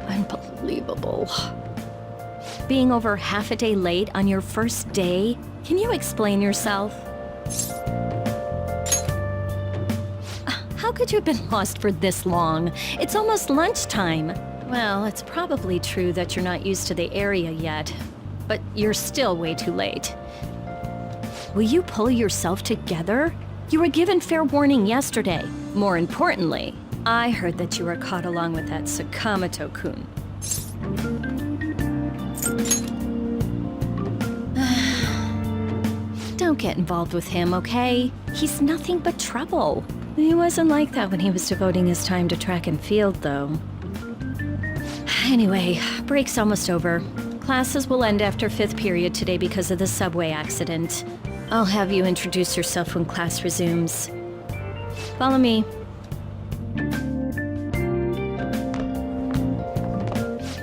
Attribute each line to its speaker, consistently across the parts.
Speaker 1: Unbelievable. Being over half a day late on your first day? Can you explain yourself? How could you have been lost for this long? It's almost lunchtime. Well, it's probably true that you're not used to the area yet, but you're still way too late. Will you pull yourself together? You were given fair warning yesterday. More importantly, I heard that you were caught along with that Sakamoto-kun. Don't get involved with him, okay? He's nothing but trouble. He wasn't like that when he was devoting his time to track and field, though. Anyway, break's almost over. Classes will end after 5th period today because of the subway accident. I'll have you introduce yourself when class resumes. Follow me.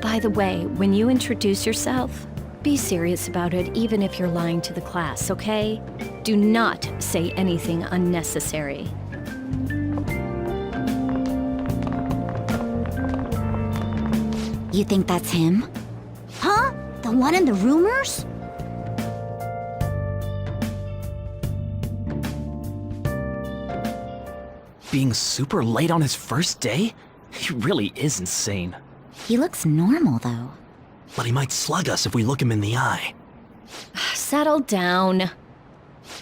Speaker 1: By the way, when you introduce yourself, be serious about it even if you're lying to the class, okay? Do not say anything unnecessary.
Speaker 2: You think that's him? Huh? The one in the rumors?
Speaker 3: Being super late on his first day? He really is insane.
Speaker 2: He looks normal, though.
Speaker 3: But he might slug us if we look him in the eye.
Speaker 1: Settle down.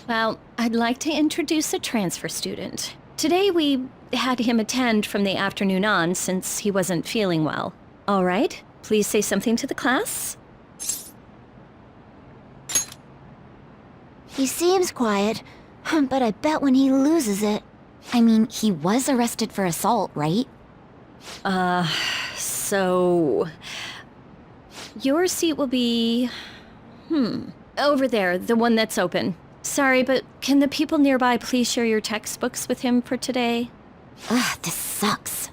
Speaker 1: Well, I'd like to introduce a transfer student. Today we had him attend from the afternoon on since he wasn't feeling well. All right, please say something to the class.
Speaker 2: He seems quiet, but I bet when he loses it... I mean, he was arrested for assault, right?
Speaker 1: So... Your seat will be... over there, the one that's open. Sorry, but can the people nearby please share your textbooks with him for today?
Speaker 2: Ugh, this sucks.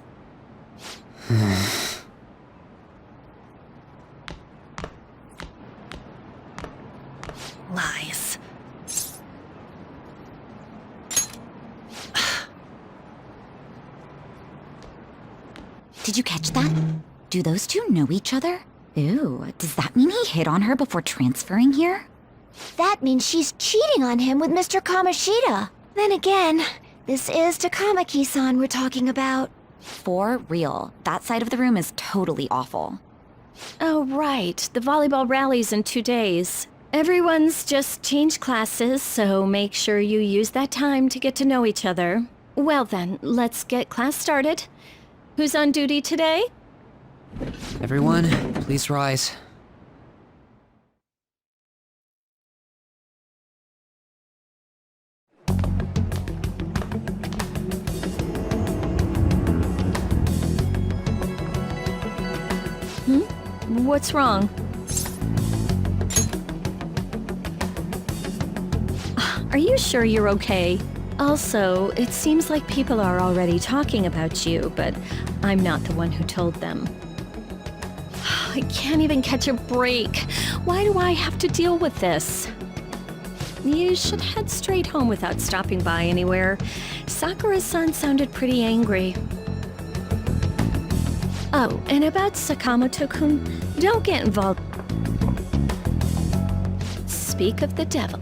Speaker 1: Lies.
Speaker 2: Did you catch that? Do those two know each other? Ooh, does that mean he hit on her before transferring here?
Speaker 4: That means she's cheating on him with Mr. Kamoshida. Then again, this is Takamaki-san we're talking about.
Speaker 2: For real, that side of the room is totally awful.
Speaker 1: Oh, right. The volleyball rally's in 2 days. Everyone's just changed classes, so make sure you use that time to get to know each other. Well then, let's get class started. Who's on duty today?
Speaker 5: Everyone, please rise.
Speaker 1: What's wrong? Are you sure you're okay? Also, it seems like people are already talking about you, but I'm not the one who told them. I can't even catch a break. Why do I have to deal with this? You should head straight home without stopping by anywhere. Sakura-san sounded pretty angry. Oh, and about Sakamoto-kun, don't get involved. Speak of the devil.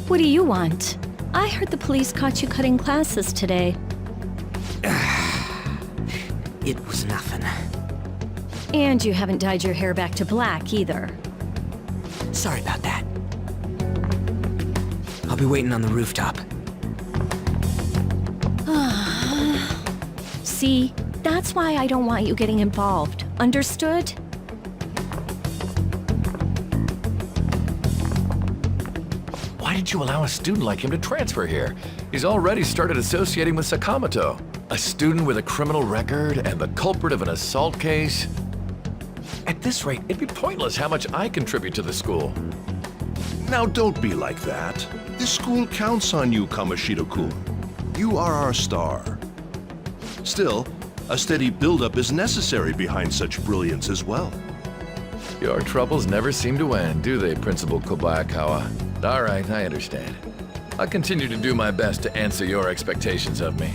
Speaker 1: What do you want? I heard the police caught you cutting classes today.
Speaker 3: It was nothing.
Speaker 1: And you haven't dyed your hair back to black either.
Speaker 3: Sorry about that. I'll be waiting on the rooftop.
Speaker 1: See, that's why I don't want you getting involved. Understood?
Speaker 6: Why did you allow a student like him to transfer here? He's already started associating with Sakamoto. A student with a criminal record and the culprit of an assault case? At this rate, it'd be pointless how much I contribute to the school.
Speaker 7: Now don't be like that. This school counts on you, Kamoshida-kun. You are our star. Still, a steady build-up is necessary behind such brilliance as well.
Speaker 6: Your troubles never seem to end, do they, Principal Kobayakawa? All right, I understand. I'll continue to do my best to answer your expectations of me.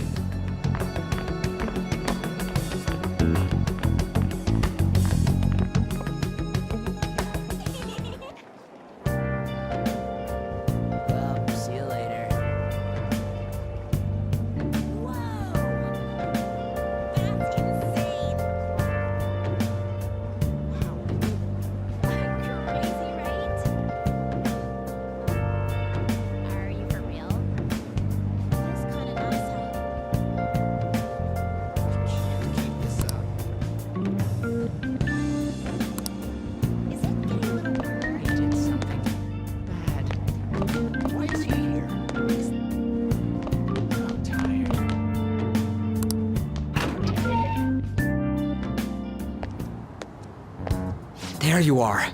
Speaker 5: There you are.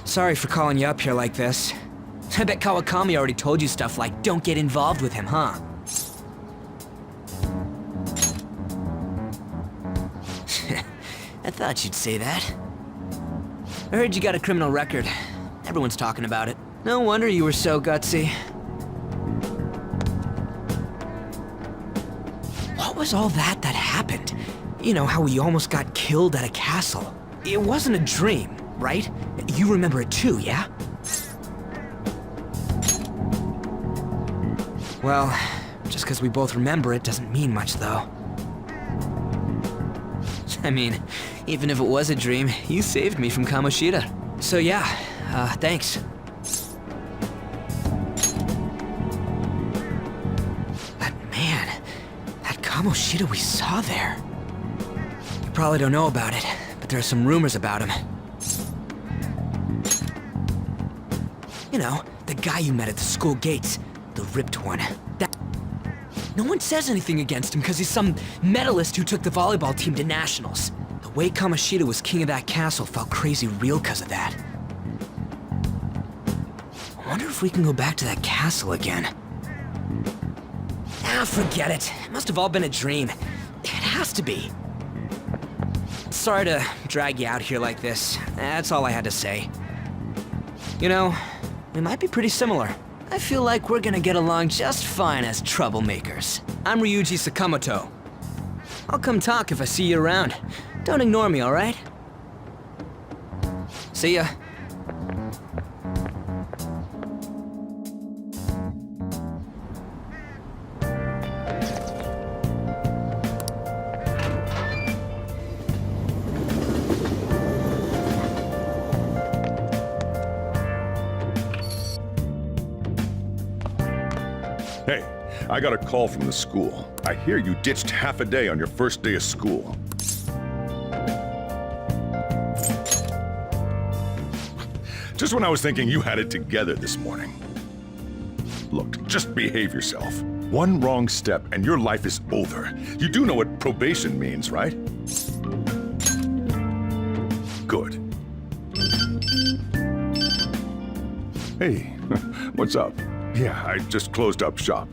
Speaker 5: Sorry for calling you up here like this. I bet Kawakami already told you stuff like, don't get involved with him, huh? I thought you'd say that. I heard you got a criminal record. Everyone's talking about it. No wonder you were so gutsy. What was all that happened? You know, how we almost got killed at a castle. It wasn't a dream, right? You remember it too, yeah? Well, just because we both remember it doesn't mean much, though. I mean, even if it was a dream, you saved me from Kamoshida. So yeah, thanks. But man, that Kamoshida we saw there. You probably don't know about it, but there are some rumors about him. You know, the guy you met at the school gates. The ripped one. No one says anything against him because he's some medalist who took the volleyball team to nationals. The way Kamoshida was king of that castle felt crazy real because of that. I wonder if we can go back to that castle again. Ah, forget it. It must have all been a dream. It has to be. Sorry to drag you out here like this. That's all I had to say. You know, we might be pretty similar. I feel like we're gonna get along just fine as troublemakers. I'm Ryuji Sakamoto. I'll come talk if I see you around. Don't ignore me, alright? See ya.
Speaker 7: Hey, I got a call from the school. I hear you ditched half a day on your first day of school. Just when I was thinking you had it together this morning. Look, just behave yourself. One wrong step and your life is over. You do know what probation means, right? Good. Hey, what's up? Yeah, I just closed up shop.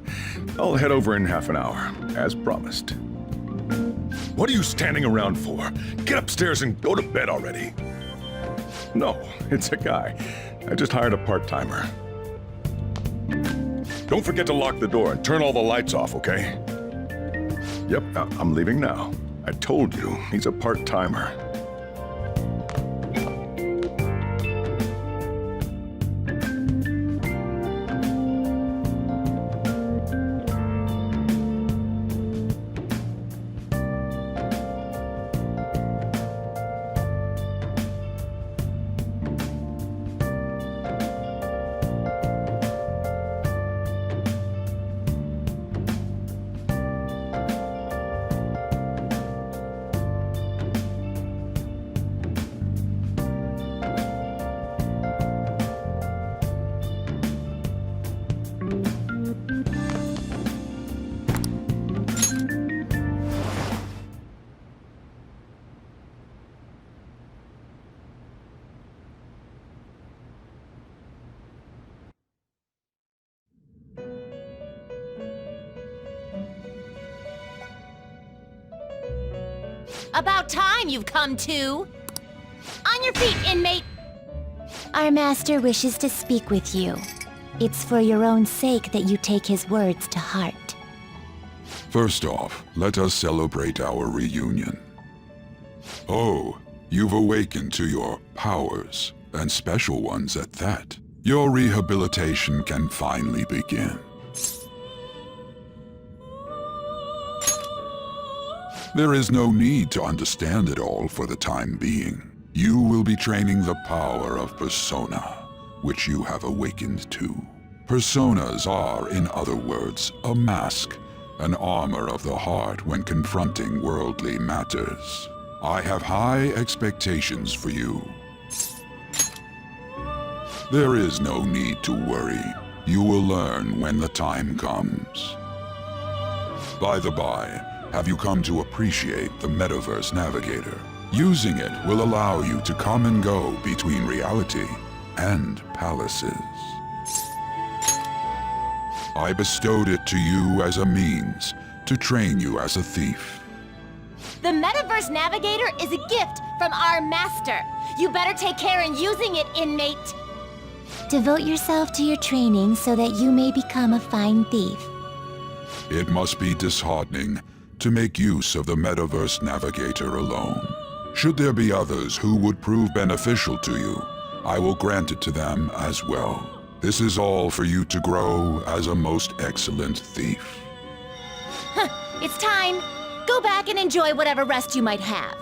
Speaker 7: I'll head over in half an hour, as promised. What are you standing around for? Get upstairs and go to bed already. No, it's a guy. I just hired a part-timer. Don't forget to lock the door and turn all the lights off, okay? Yep, I'm leaving now. I told you, he's a part-timer.
Speaker 8: About time you've come to. On your feet, inmate!
Speaker 4: Our master wishes to speak with you. It's for your own sake that you take his words to heart.
Speaker 9: First off, let us celebrate our reunion. Oh, you've awakened to your powers, and special ones at that. Your rehabilitation can finally begin. There is no need to understand it all for the time being. You will be training the power of Persona, which you have awakened to. Personas are, in other words, a mask, an armor of the heart when confronting worldly matters. I have high expectations for you. There is no need to worry. You will learn when the time comes. By the by, have you come to appreciate the Metaverse Navigator? Using it will allow you to come and go between reality and palaces. I bestowed it to you as a means to train you as a thief.
Speaker 8: The Metaverse Navigator is a gift from our master. You better take care in using it, inmate.
Speaker 4: Devote yourself to your training so that you may become a fine thief.
Speaker 9: It must be disheartening to make use of the Metaverse Navigator alone. Should there be others who would prove beneficial to you, I will grant it to them as well. This is all for you to grow as a most excellent thief.
Speaker 8: It's time. Go back and enjoy whatever rest you might have.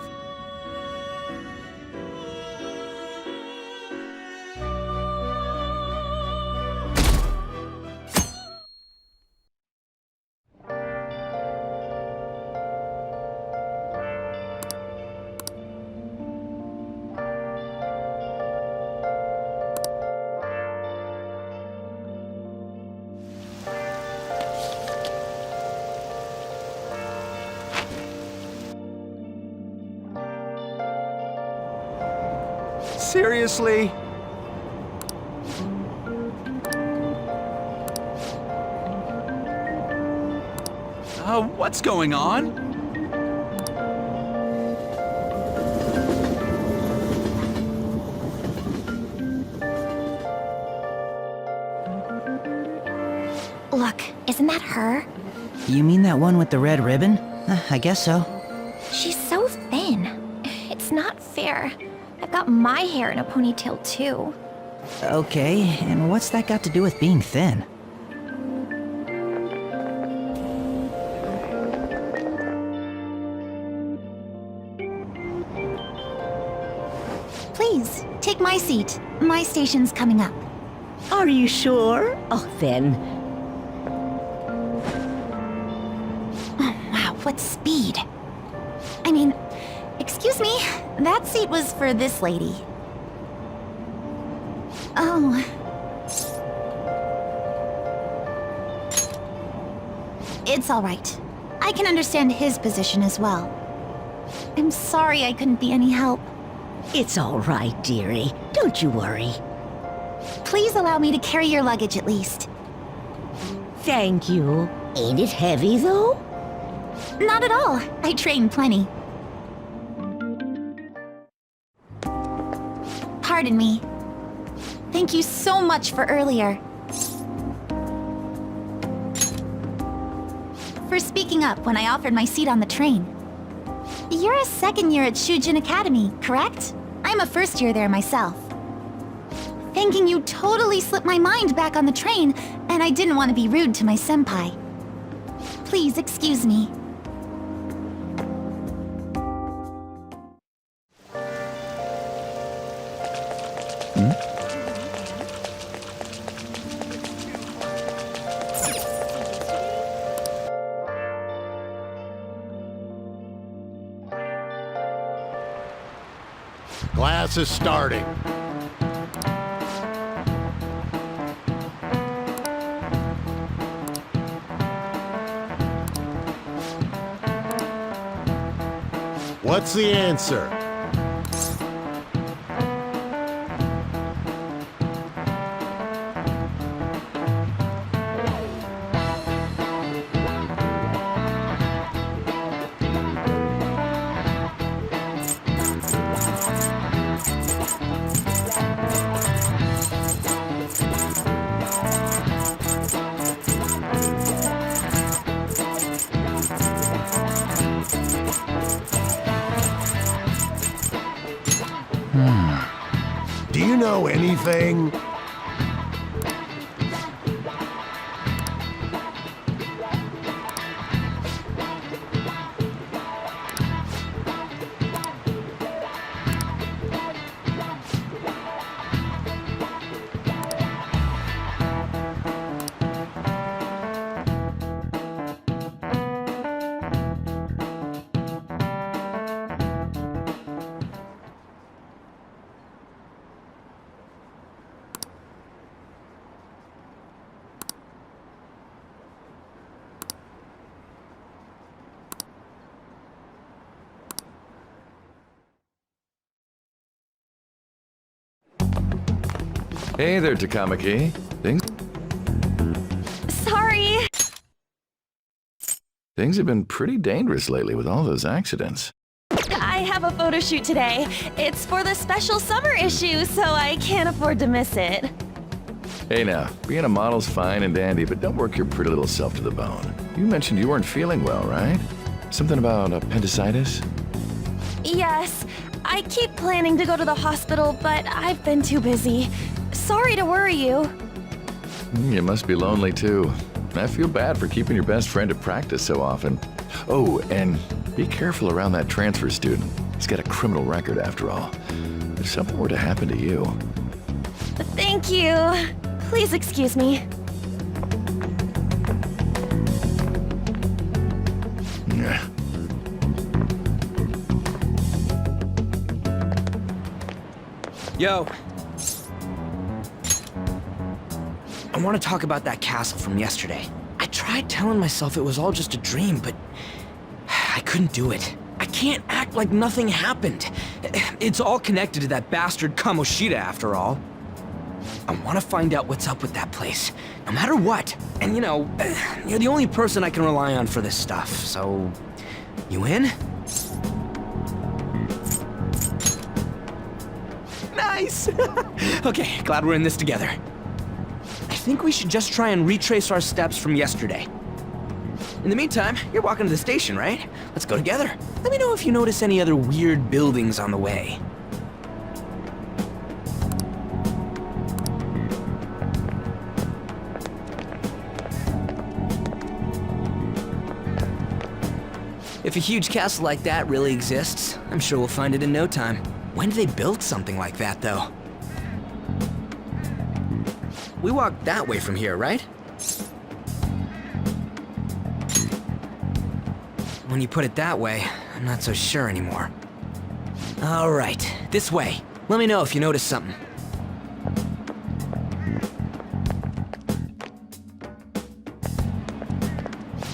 Speaker 3: Seriously? What's going on?
Speaker 4: Look, isn't that her?
Speaker 10: You mean that one with the red ribbon? I guess so.
Speaker 4: She's so thin. It's not fair. I've got my hair in a ponytail too.
Speaker 10: Okay, and what's that got to do with being thin?
Speaker 2: Please, take my seat. My station's coming up.
Speaker 11: Are you sure? Oh, then.
Speaker 2: Oh, wow, what speed. I mean, excuse me, that seat was for this lady. Oh. It's all right. I can understand his position as well. I'm sorry I couldn't be any help.
Speaker 11: It's all right, dearie. Don't you worry.
Speaker 2: Please allow me to carry your luggage at least.
Speaker 11: Thank you. Ain't it heavy, though?
Speaker 2: Not at all. I train plenty. Pardon me. Thank you so much for earlier. For speaking up when I offered my seat on the train. You're a second year at Shujin Academy, correct? I'm a first year there myself. Thanking you totally slipped my mind back on the train, and I didn't want to be rude to my senpai. Please excuse me.
Speaker 12: Class is starting. What's the answer? Do you know anything?
Speaker 6: Hey there, Takamaki.
Speaker 2: Sorry.
Speaker 6: Things have been pretty dangerous lately with all those accidents.
Speaker 2: I have a photo shoot today. It's for the special summer issue, so I can't afford to miss it.
Speaker 6: Hey now, being a model's fine and dandy, but don't work your pretty little self to the bone. You mentioned you weren't feeling well, right? Something about appendicitis?
Speaker 2: Yes, I keep planning to go to the hospital, but I've been too busy. Sorry to worry you.
Speaker 6: You must be lonely too. I feel bad for keeping your best friend at practice so often. Oh, and be careful around that transfer student. He's got a criminal record after all. If something were to happen to you...
Speaker 2: Thank you. Please excuse me.
Speaker 6: Yeah.
Speaker 5: Yo. I want to talk about that castle from yesterday. I tried telling myself it was all just a dream, but I couldn't do it. I can't act like nothing happened. It's all connected to that bastard Kamoshida after all. I want to find out what's up with that place, no matter what. And you know, you're the only person I can rely on for this stuff, so... You in? Nice! Okay, glad we're in this together. I think we should just try and retrace our steps from yesterday. In the meantime, you're walking to the station, right? Let's go together. Let me know if you notice any other weird buildings on the way. If a huge castle like that really exists, I'm sure we'll find it in no time. When did they build something like that, though? We walked that way from here, right? When you put it that way, I'm not so sure anymore. All right, this way. Let me know if you notice something.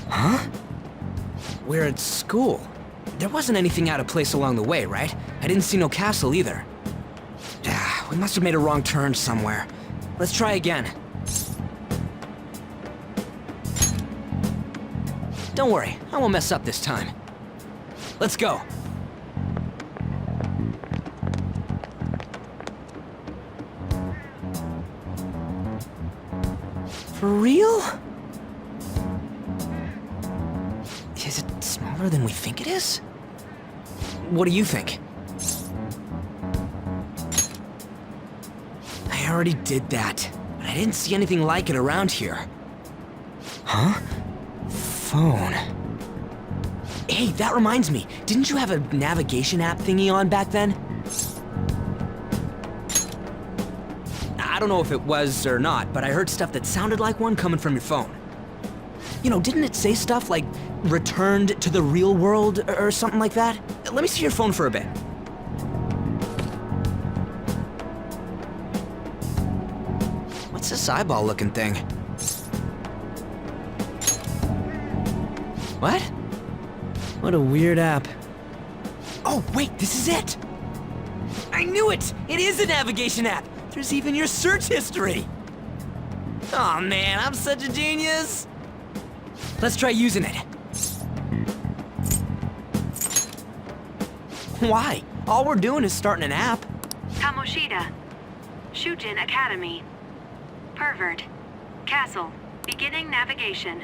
Speaker 5: Huh? We're at school. There wasn't anything out of place along the way, right? I didn't see no castle either. We must have made a wrong turn somewhere. Let's try again. Don't worry, I won't mess up this time. Let's go. For real? Is it smaller than we think it is? What do you think? I already did that, but I didn't see anything like it around here. Huh? Phone. Hey, that reminds me. Didn't you have a navigation app thingy on back then? I don't know if it was or not, but I heard stuff that sounded like one coming from your phone. You know, didn't it say stuff like returned to the real world or something like that? Let me see your phone for a bit. What's this eyeball-looking thing? What? What a weird app. Oh, wait, this is it! I knew it! It is a navigation app! There's even your search history! Aw, man, I'm such a genius! Let's try using it. Why? All we're doing is starting an app.
Speaker 13: Kamoshida. Shujin Academy. Pervert. Castle. Beginning navigation.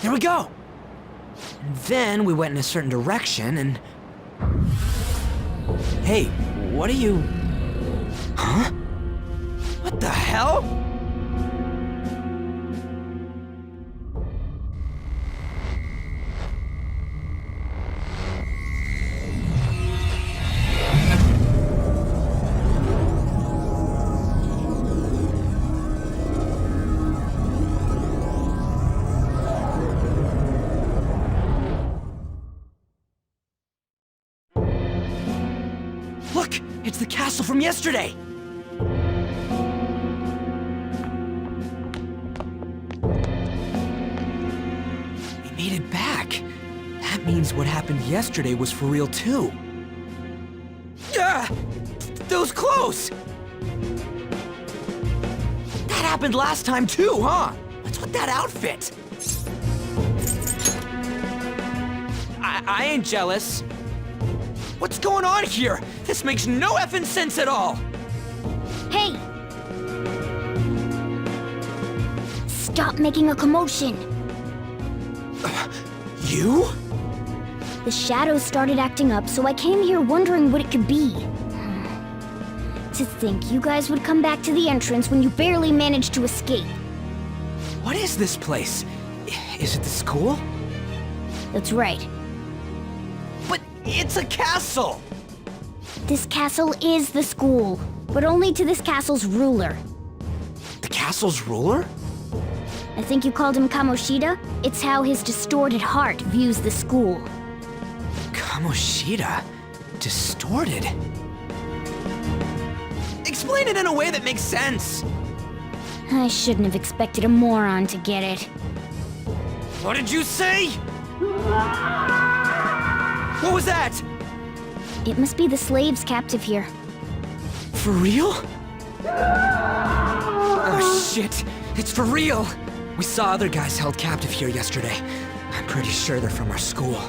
Speaker 5: There we go! And then we went in a certain direction and... Hey, what are you... Huh? What the hell? Look! It's the castle from yesterday! We made it back. That means what happened yesterday was for real too. Ah! That was close! That happened last time too, huh? What's with that outfit? I ain't jealous. What's going on here? This makes no effing sense at all.
Speaker 2: Hey! Stop making a commotion.
Speaker 5: You?
Speaker 2: The shadows started acting up, so I came here wondering what it could be. To think you guys would come back to the entrance when you barely managed to escape.
Speaker 5: What is this place? Is it the school?
Speaker 2: That's right.
Speaker 5: But it's a castle!
Speaker 2: This castle is the school, but only to this castle's ruler.
Speaker 5: The castle's ruler?
Speaker 2: I think you called him Kamoshida? It's how his distorted heart views the school.
Speaker 5: Kamoshida? Distorted? Explain it in a way that makes sense.
Speaker 2: I shouldn't have expected a moron to get it.
Speaker 5: What did you say? What was that?
Speaker 2: It must be the slaves captive here.
Speaker 5: For real? Oh shit, it's for real! We saw other guys held captive here yesterday. I'm pretty sure they're from our school.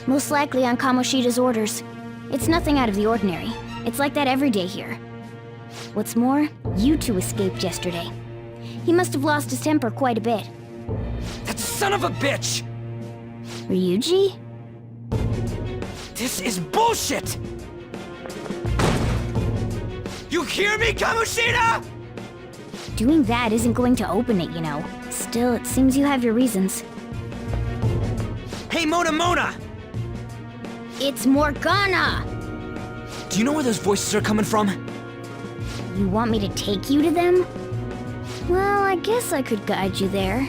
Speaker 2: Most likely on Kamoshida's orders. It's nothing out of the ordinary. It's like that every day here. What's more, you two escaped yesterday. He must have lost his temper quite a bit.
Speaker 5: That son of a bitch!
Speaker 2: Ryuji?
Speaker 5: This is bullshit! You hear me, Kamoshida?!
Speaker 2: Doing that isn't going to open it, you know. Still, it seems you have your reasons.
Speaker 5: Hey, Mona!
Speaker 2: It's Morgana!
Speaker 5: Do you know where those voices are coming from?
Speaker 2: You want me to take you to them? Well, I guess I could guide you there.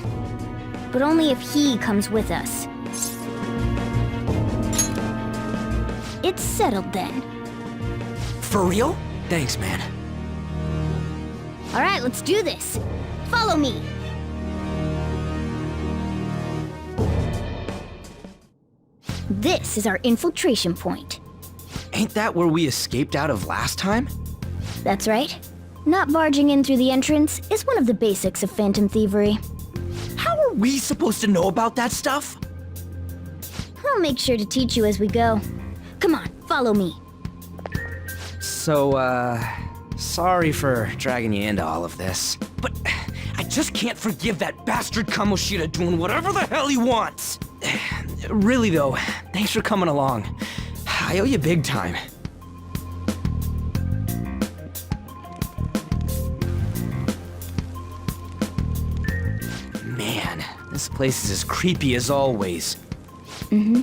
Speaker 2: But only if he comes with us. It's settled then.
Speaker 5: For real? Thanks, man.
Speaker 2: Alright, let's do this. Follow me! This is our infiltration point.
Speaker 5: Ain't that where we escaped out of last time?
Speaker 2: That's right. Not barging in through the entrance is one of the basics of phantom thievery.
Speaker 5: How are we supposed to know about that stuff?
Speaker 2: I'll make sure to teach you as we go. Come on, follow me.
Speaker 5: So, sorry for dragging you into all of this. But I just can't forgive that bastard Kamoshida doing whatever the hell he wants. Really though, thanks for coming along. I owe you big time. Man, this place is as creepy as always.
Speaker 2: Mm-hmm.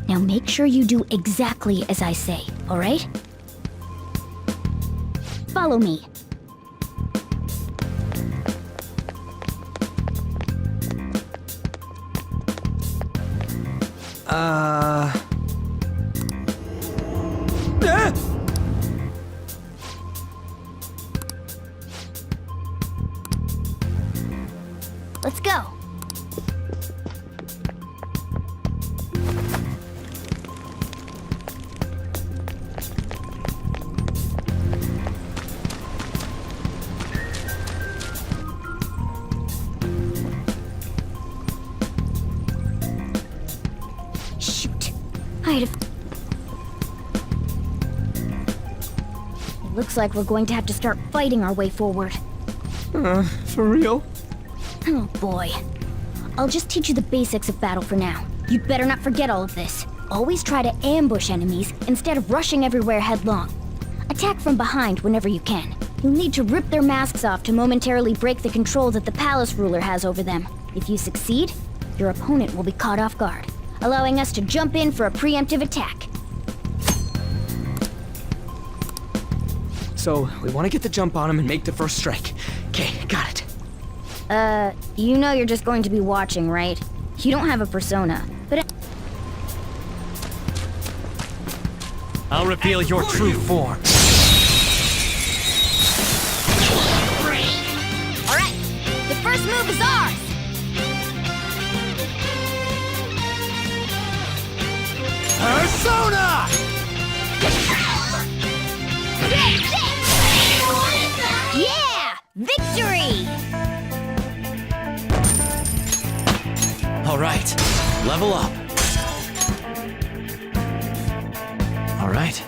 Speaker 2: Now make sure you do exactly as I say, alright? Follow me. Let's go. Shoot. I'd have... It looks like we're going to have to start fighting our way forward.
Speaker 5: For real?
Speaker 2: Oh boy. I'll just teach you the basics of battle for now. You'd better not forget all of this. Always try to ambush enemies instead of rushing everywhere headlong. Attack from behind whenever you can. You'll need to rip their masks off to momentarily break the control that the palace ruler has over them. If you succeed, your opponent will be caught off guard, allowing us to jump in for a preemptive attack.
Speaker 5: So, we want to get the jump on him and make the first strike. Okay, got it.
Speaker 2: You know you're just going to be watching, right? You don't have a persona, but...
Speaker 5: I'll reveal your true form.
Speaker 2: Alright, the first move is ours!
Speaker 12: Persona!
Speaker 2: Yeah! Victory!
Speaker 3: All right, level up. All right.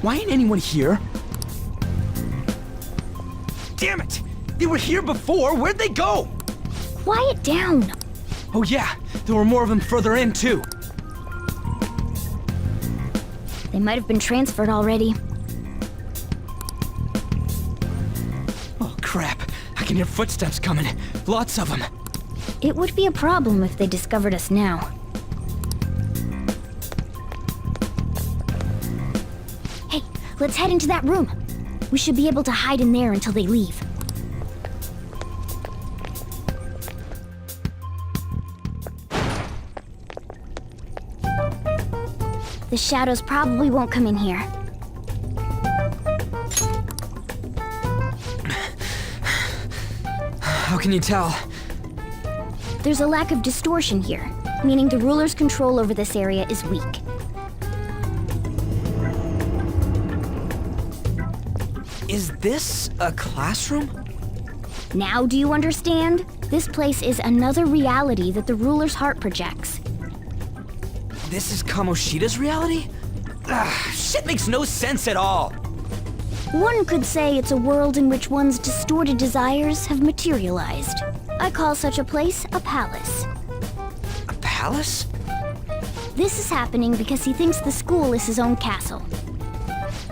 Speaker 5: Why ain't anyone here? Damn it! They were here before! Where'd they go?
Speaker 2: Quiet down.
Speaker 5: Oh yeah, there were more of them further in too.
Speaker 2: They might have been transferred already.
Speaker 5: Oh crap, I can hear footsteps coming. Lots of them.
Speaker 2: It would be a problem if they discovered us now. Hey, let's head into that room. We should be able to hide in there until they leave. The shadows probably won't come in here.
Speaker 5: How can you tell?
Speaker 2: There's a lack of distortion here, meaning the ruler's control over this area is weak.
Speaker 5: Is this a classroom?
Speaker 2: Now do you understand? This place is another reality that the ruler's heart projects.
Speaker 5: This is Kamoshida's reality? Shit makes no sense at all.
Speaker 2: One could say it's a world in which one's distorted desires have materialized. I call such a place a palace.
Speaker 5: A palace?
Speaker 2: This is happening because he thinks the school is his own castle.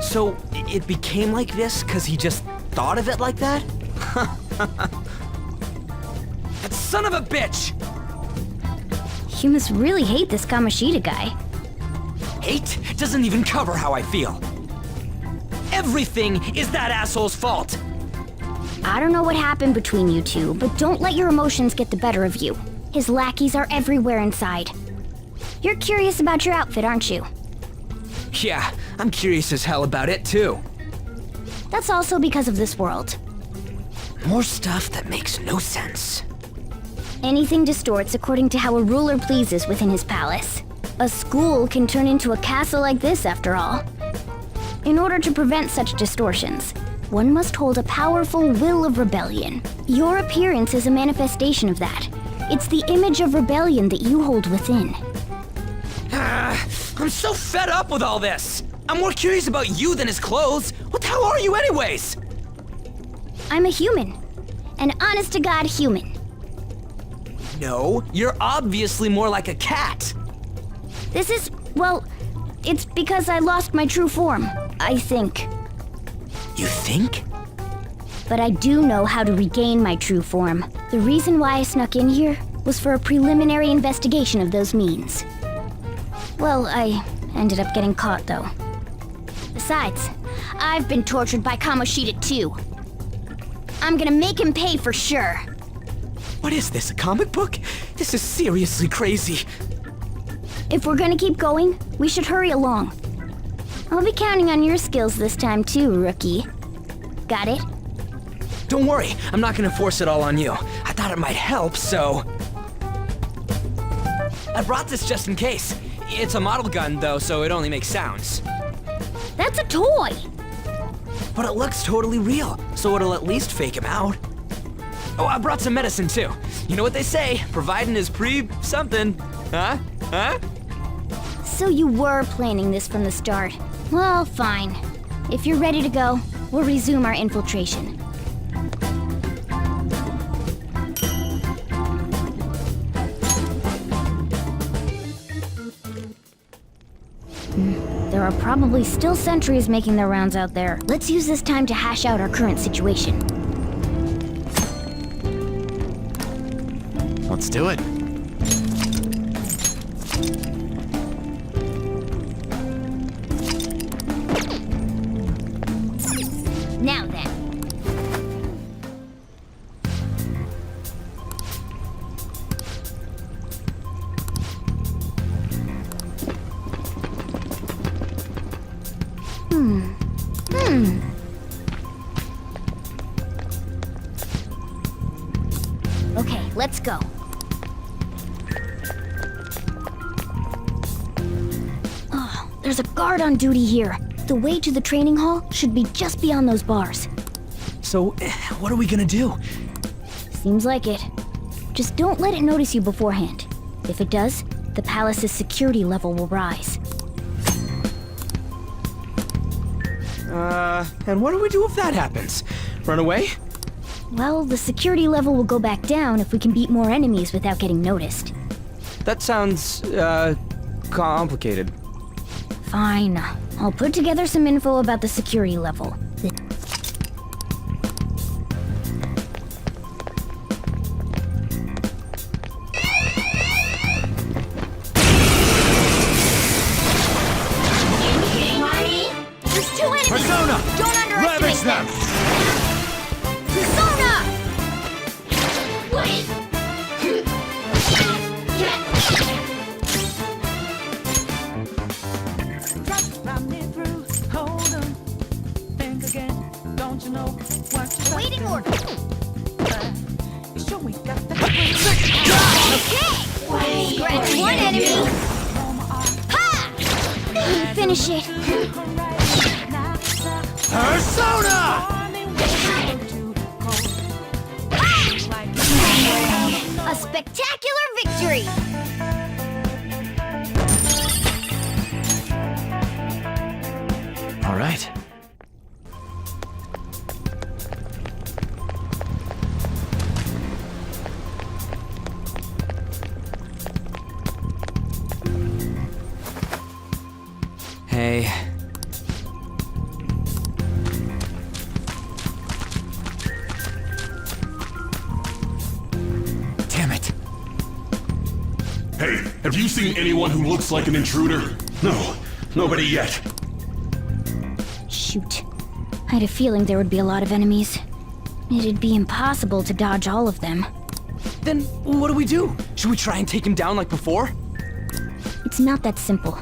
Speaker 5: So it became like this because he just thought of it like that? That son of a bitch!
Speaker 2: You must really hate this Kamoshida guy.
Speaker 5: Hate doesn't even cover how I feel. Everything is that asshole's fault.
Speaker 2: I don't know what happened between you two, but don't let your emotions get the better of you. His lackeys are everywhere inside. You're curious about your outfit, aren't you?
Speaker 5: Yeah, I'm curious as hell about it too.
Speaker 2: That's also because of this world.
Speaker 5: More stuff that makes no sense.
Speaker 2: Anything distorts according to how a ruler pleases within his palace. A school can turn into a castle like this, after all. In order to prevent such distortions, one must hold a powerful will of rebellion. Your appearance is a manifestation of that. It's the image of rebellion that you hold within.
Speaker 5: I'm so fed up with all this. I'm more curious about you than his clothes. What the hell are you anyways?
Speaker 2: I'm a human. An honest-to-God human.
Speaker 5: No, you're obviously more like a cat.
Speaker 2: This is, well, it's because I lost my true form, I think.
Speaker 5: You think?
Speaker 2: But I do know how to regain my true form. The reason why I snuck in here was for a preliminary investigation of those means. Well, I ended up getting caught, though. Besides, I've been tortured by Kamoshida too. I'm gonna make him pay for sure.
Speaker 5: What is this, a comic book? This is seriously crazy.
Speaker 2: If we're gonna keep going, we should hurry along. I'll be counting on your skills this time too, rookie. Got it?
Speaker 5: Don't worry, I'm not gonna force it all on you. I thought it might help, so... I brought this just in case. It's a model gun, though, so it only makes sounds.
Speaker 2: That's a toy!
Speaker 5: But it looks totally real, so it'll at least fake him out. Oh, I brought some medicine, too. You know what they say, providing is something. Huh? Huh?
Speaker 2: So you were planning this from the start. Well, fine. If you're ready to go, we'll resume our infiltration. There are probably still sentries making their rounds out there. Let's use this time to hash out our current situation.
Speaker 3: Let's do it.
Speaker 2: Now then. There's a guard on duty here. The way to the training hall should be just beyond those bars.
Speaker 5: So, what are we gonna do?
Speaker 2: Seems like it. Just don't let it notice you beforehand. If it does, the palace's security level will rise.
Speaker 5: And what do we do if that happens? Run away?
Speaker 2: Well, the security level will go back down if we can beat more enemies without getting noticed.
Speaker 5: That sounds, complicated.
Speaker 2: Fine. I'll put together some info about the security level.
Speaker 8: There's two enemies!
Speaker 12: Persona!
Speaker 8: Don't underestimate
Speaker 12: Ravage them!
Speaker 8: Persona! Waiting order! Okay! Scratch one enemy! Ha!
Speaker 2: Finish it.
Speaker 12: Persona!
Speaker 8: A spectacular victory!
Speaker 3: All right.
Speaker 5: Hey. Damn it.
Speaker 7: Hey, have you seen anyone who looks like an intruder? No, nobody yet.
Speaker 2: Shoot. I had a feeling there would be a lot of enemies. It'd be impossible to dodge all of them.
Speaker 5: Then what do we do? Should we try and take him down like before?
Speaker 2: It's not that simple.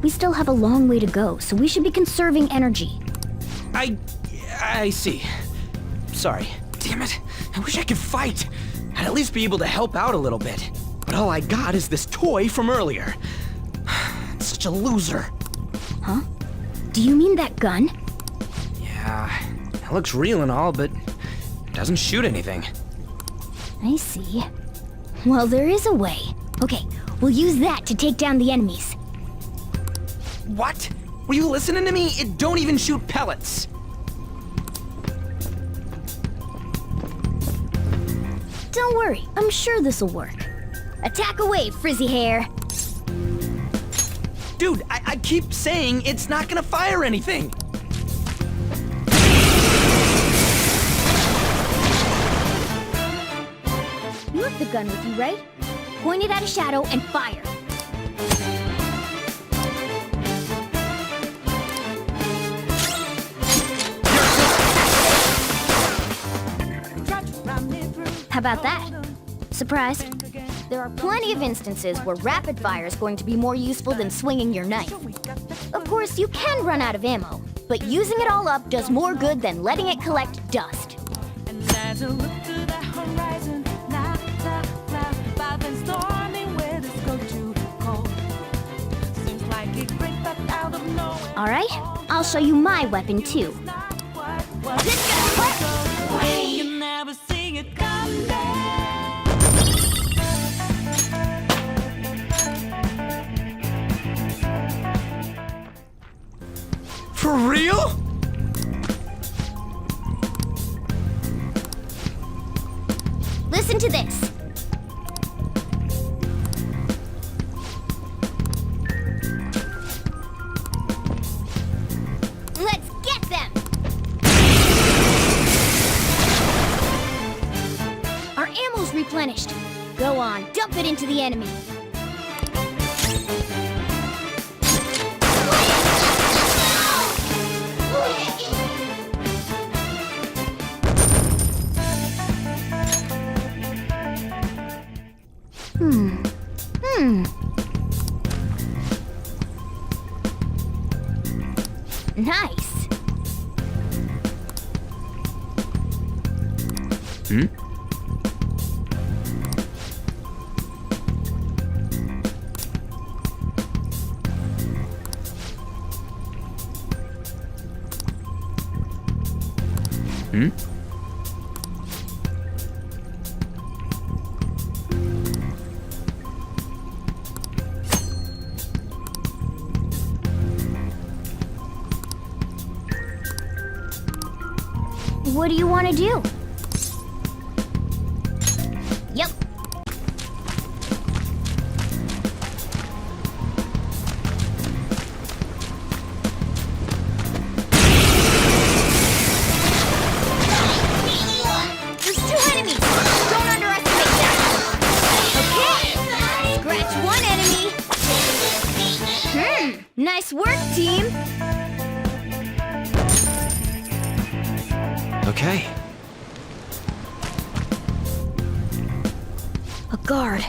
Speaker 2: We still have a long way to go, so we should be conserving energy.
Speaker 5: I see. Sorry. Damn it. I wish I could fight. I'd at least be able to help out a little bit. But all I got is this toy from earlier. Such a loser.
Speaker 2: Huh? Do you mean that gun?
Speaker 5: Yeah, it looks real and all, but it doesn't shoot anything.
Speaker 2: I see. Well, there is a way. Okay, we'll use that to take down the enemies.
Speaker 5: What? Were you listening to me? It don't even shoot pellets.
Speaker 2: Don't worry, I'm sure this'll work. Attack away, frizzy hair.
Speaker 5: Dude, I keep saying it's not gonna fire anything.
Speaker 2: You have the gun with you, right? Point it at a shadow and fire. How about that? Surprised? There are plenty of instances where rapid fire is going to be more useful than swinging your knife. Of course, you can run out of ammo, but using it all up does more good than letting it collect dust. All right, I'll show you my weapon too.
Speaker 5: For real?
Speaker 2: Listen to this. Let's get them! Our ammo's replenished. Go on, dump it into the enemy. Nice. What do you want to do? Yep. There's 2 enemies! Don't underestimate that! Okay! Scratch 1 enemy! Nice work, team!
Speaker 5: Okay.
Speaker 2: A guard.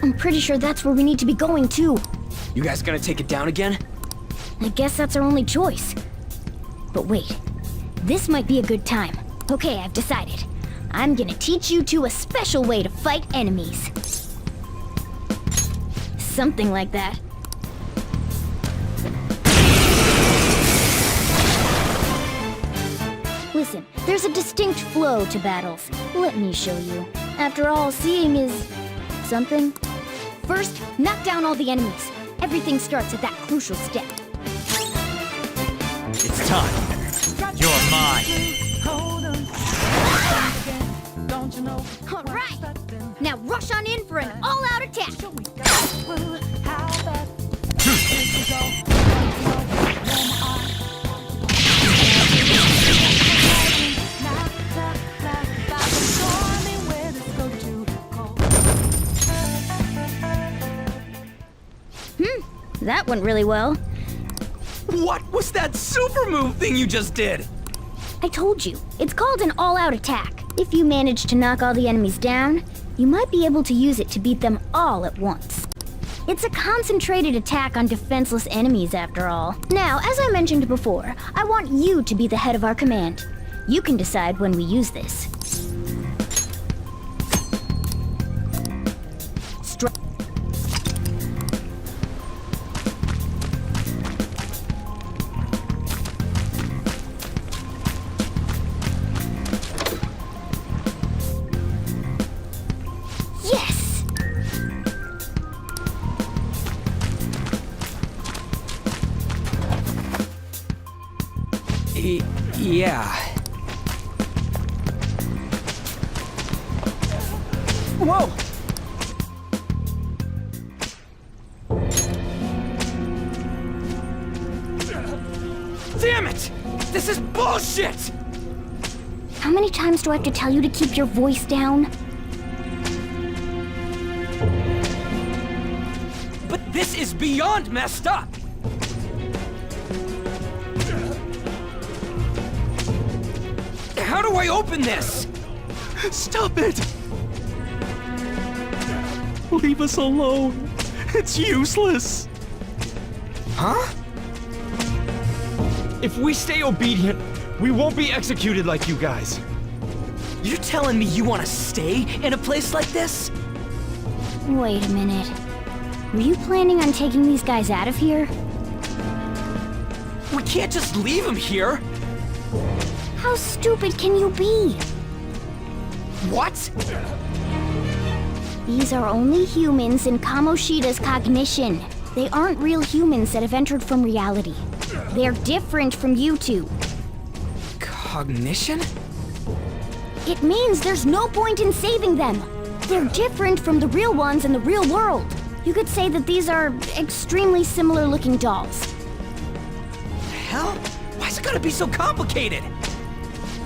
Speaker 2: I'm pretty sure that's where we need to be going, too.
Speaker 5: You guys gonna take it down again?
Speaker 2: I guess that's our only choice. But wait, this might be a good time. Okay, I've decided. I'm gonna teach you two a special way to fight enemies. Something like that. Listen, there's a distinct flow to battles. Let me show you. After all, seeing is... something. First, knock down all the enemies. Everything starts at that crucial step.
Speaker 12: It's time. You're mine.
Speaker 2: All right! Now rush on in for an all-out attack! That went really well.
Speaker 5: What was that super move thing you just did?
Speaker 2: I told you, it's called an all-out attack. If you manage to knock all the enemies down, you might be able to use it to beat them all at once. It's a concentrated attack on defenseless enemies, after all. Now, as I mentioned before, I want you to be the head of our command. You can decide when we use this. Yes!
Speaker 5: Yeah. Whoa! Damn it! This is bullshit!
Speaker 2: How many times do I have to tell you to keep your voice down?
Speaker 5: But this is beyond messed up! How do I open this?
Speaker 3: Stop it! Leave us alone. It's useless.
Speaker 5: Huh?
Speaker 12: If we stay obedient, we won't be executed like you guys.
Speaker 5: You're telling me you want to stay in a place like this?
Speaker 2: Wait a minute. Were you planning on taking these guys out of here?
Speaker 5: We can't just leave them here!
Speaker 2: How stupid can you be?
Speaker 5: What?
Speaker 2: These are only humans in Kamoshida's cognition. They aren't real humans that have entered from reality. They're different from you two.
Speaker 5: Cognition?
Speaker 2: It means there's no point in saving them. They're different from the real ones in the real world. You could say that these are extremely similar looking dolls.
Speaker 5: Hell? Why's it gotta be so complicated?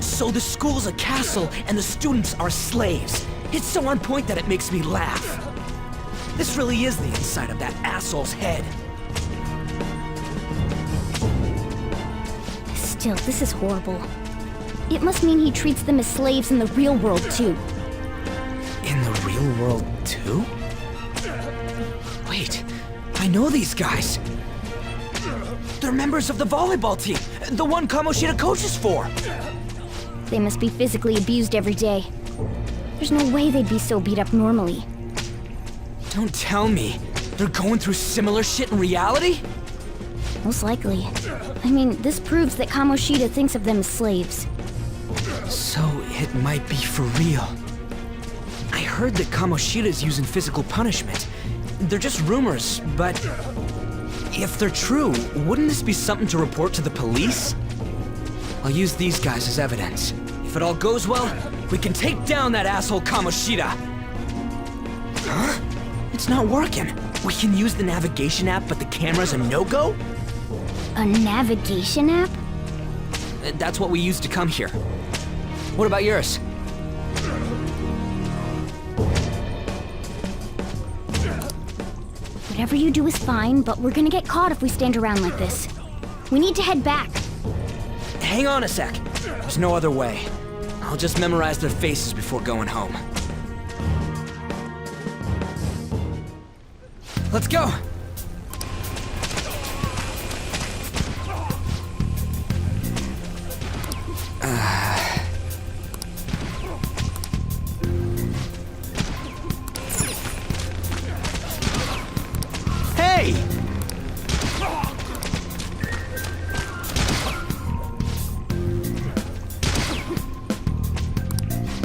Speaker 5: So the school's a castle and the students are slaves. It's so on point that it makes me laugh. This really is the inside of that asshole's head.
Speaker 2: Still, this is horrible. It must mean he treats them as slaves in the real world, too.
Speaker 5: In the real world, too? Wait, I know these guys. They're members of the volleyball team, the one Kamoshida coaches for.
Speaker 2: They must be physically abused every day. There's no way they'd be so beat up normally.
Speaker 5: Don't tell me they're going through similar shit in reality?
Speaker 2: Most likely. I mean, this proves that Kamoshida thinks of them as slaves.
Speaker 5: So it might be for real. I heard that Kamoshida's using physical punishment. They're just rumors, but if they're true, wouldn't this be something to report to the police? I'll use these guys as evidence. If it all goes well, we can take down that asshole Kamoshida! Huh? It's not working. We can use the navigation app, but the camera's a no-go?
Speaker 2: A navigation app?
Speaker 5: That's what we used to come here. What about yours?
Speaker 2: Whatever you do is fine, but we're gonna get caught if we stand around like this. We need to head back.
Speaker 5: Hang on a sec. There's no other way. I'll just memorize their faces before going home. Let's go! Hey!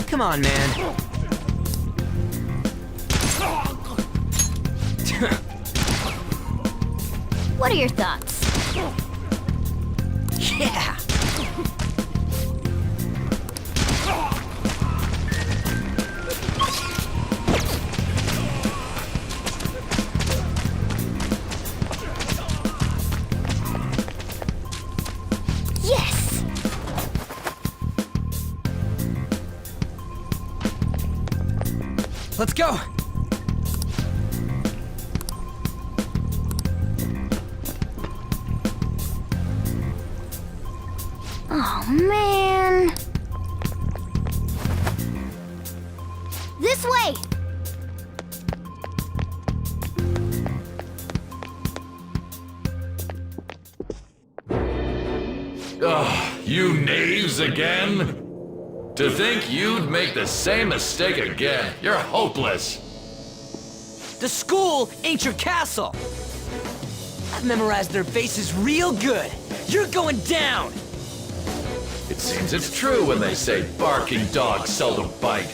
Speaker 5: Come on, man.
Speaker 2: What are your thoughts?
Speaker 5: Yeah!
Speaker 2: Yes!
Speaker 5: Let's go!
Speaker 2: Oh, man. This way!
Speaker 6: Ugh, you knaves again? To think you'd make the same mistake again. You're hopeless.
Speaker 5: The school ain't your castle! I've memorized their faces real good. You're going down!
Speaker 6: It seems it's true when they say barking dogs seldom bite.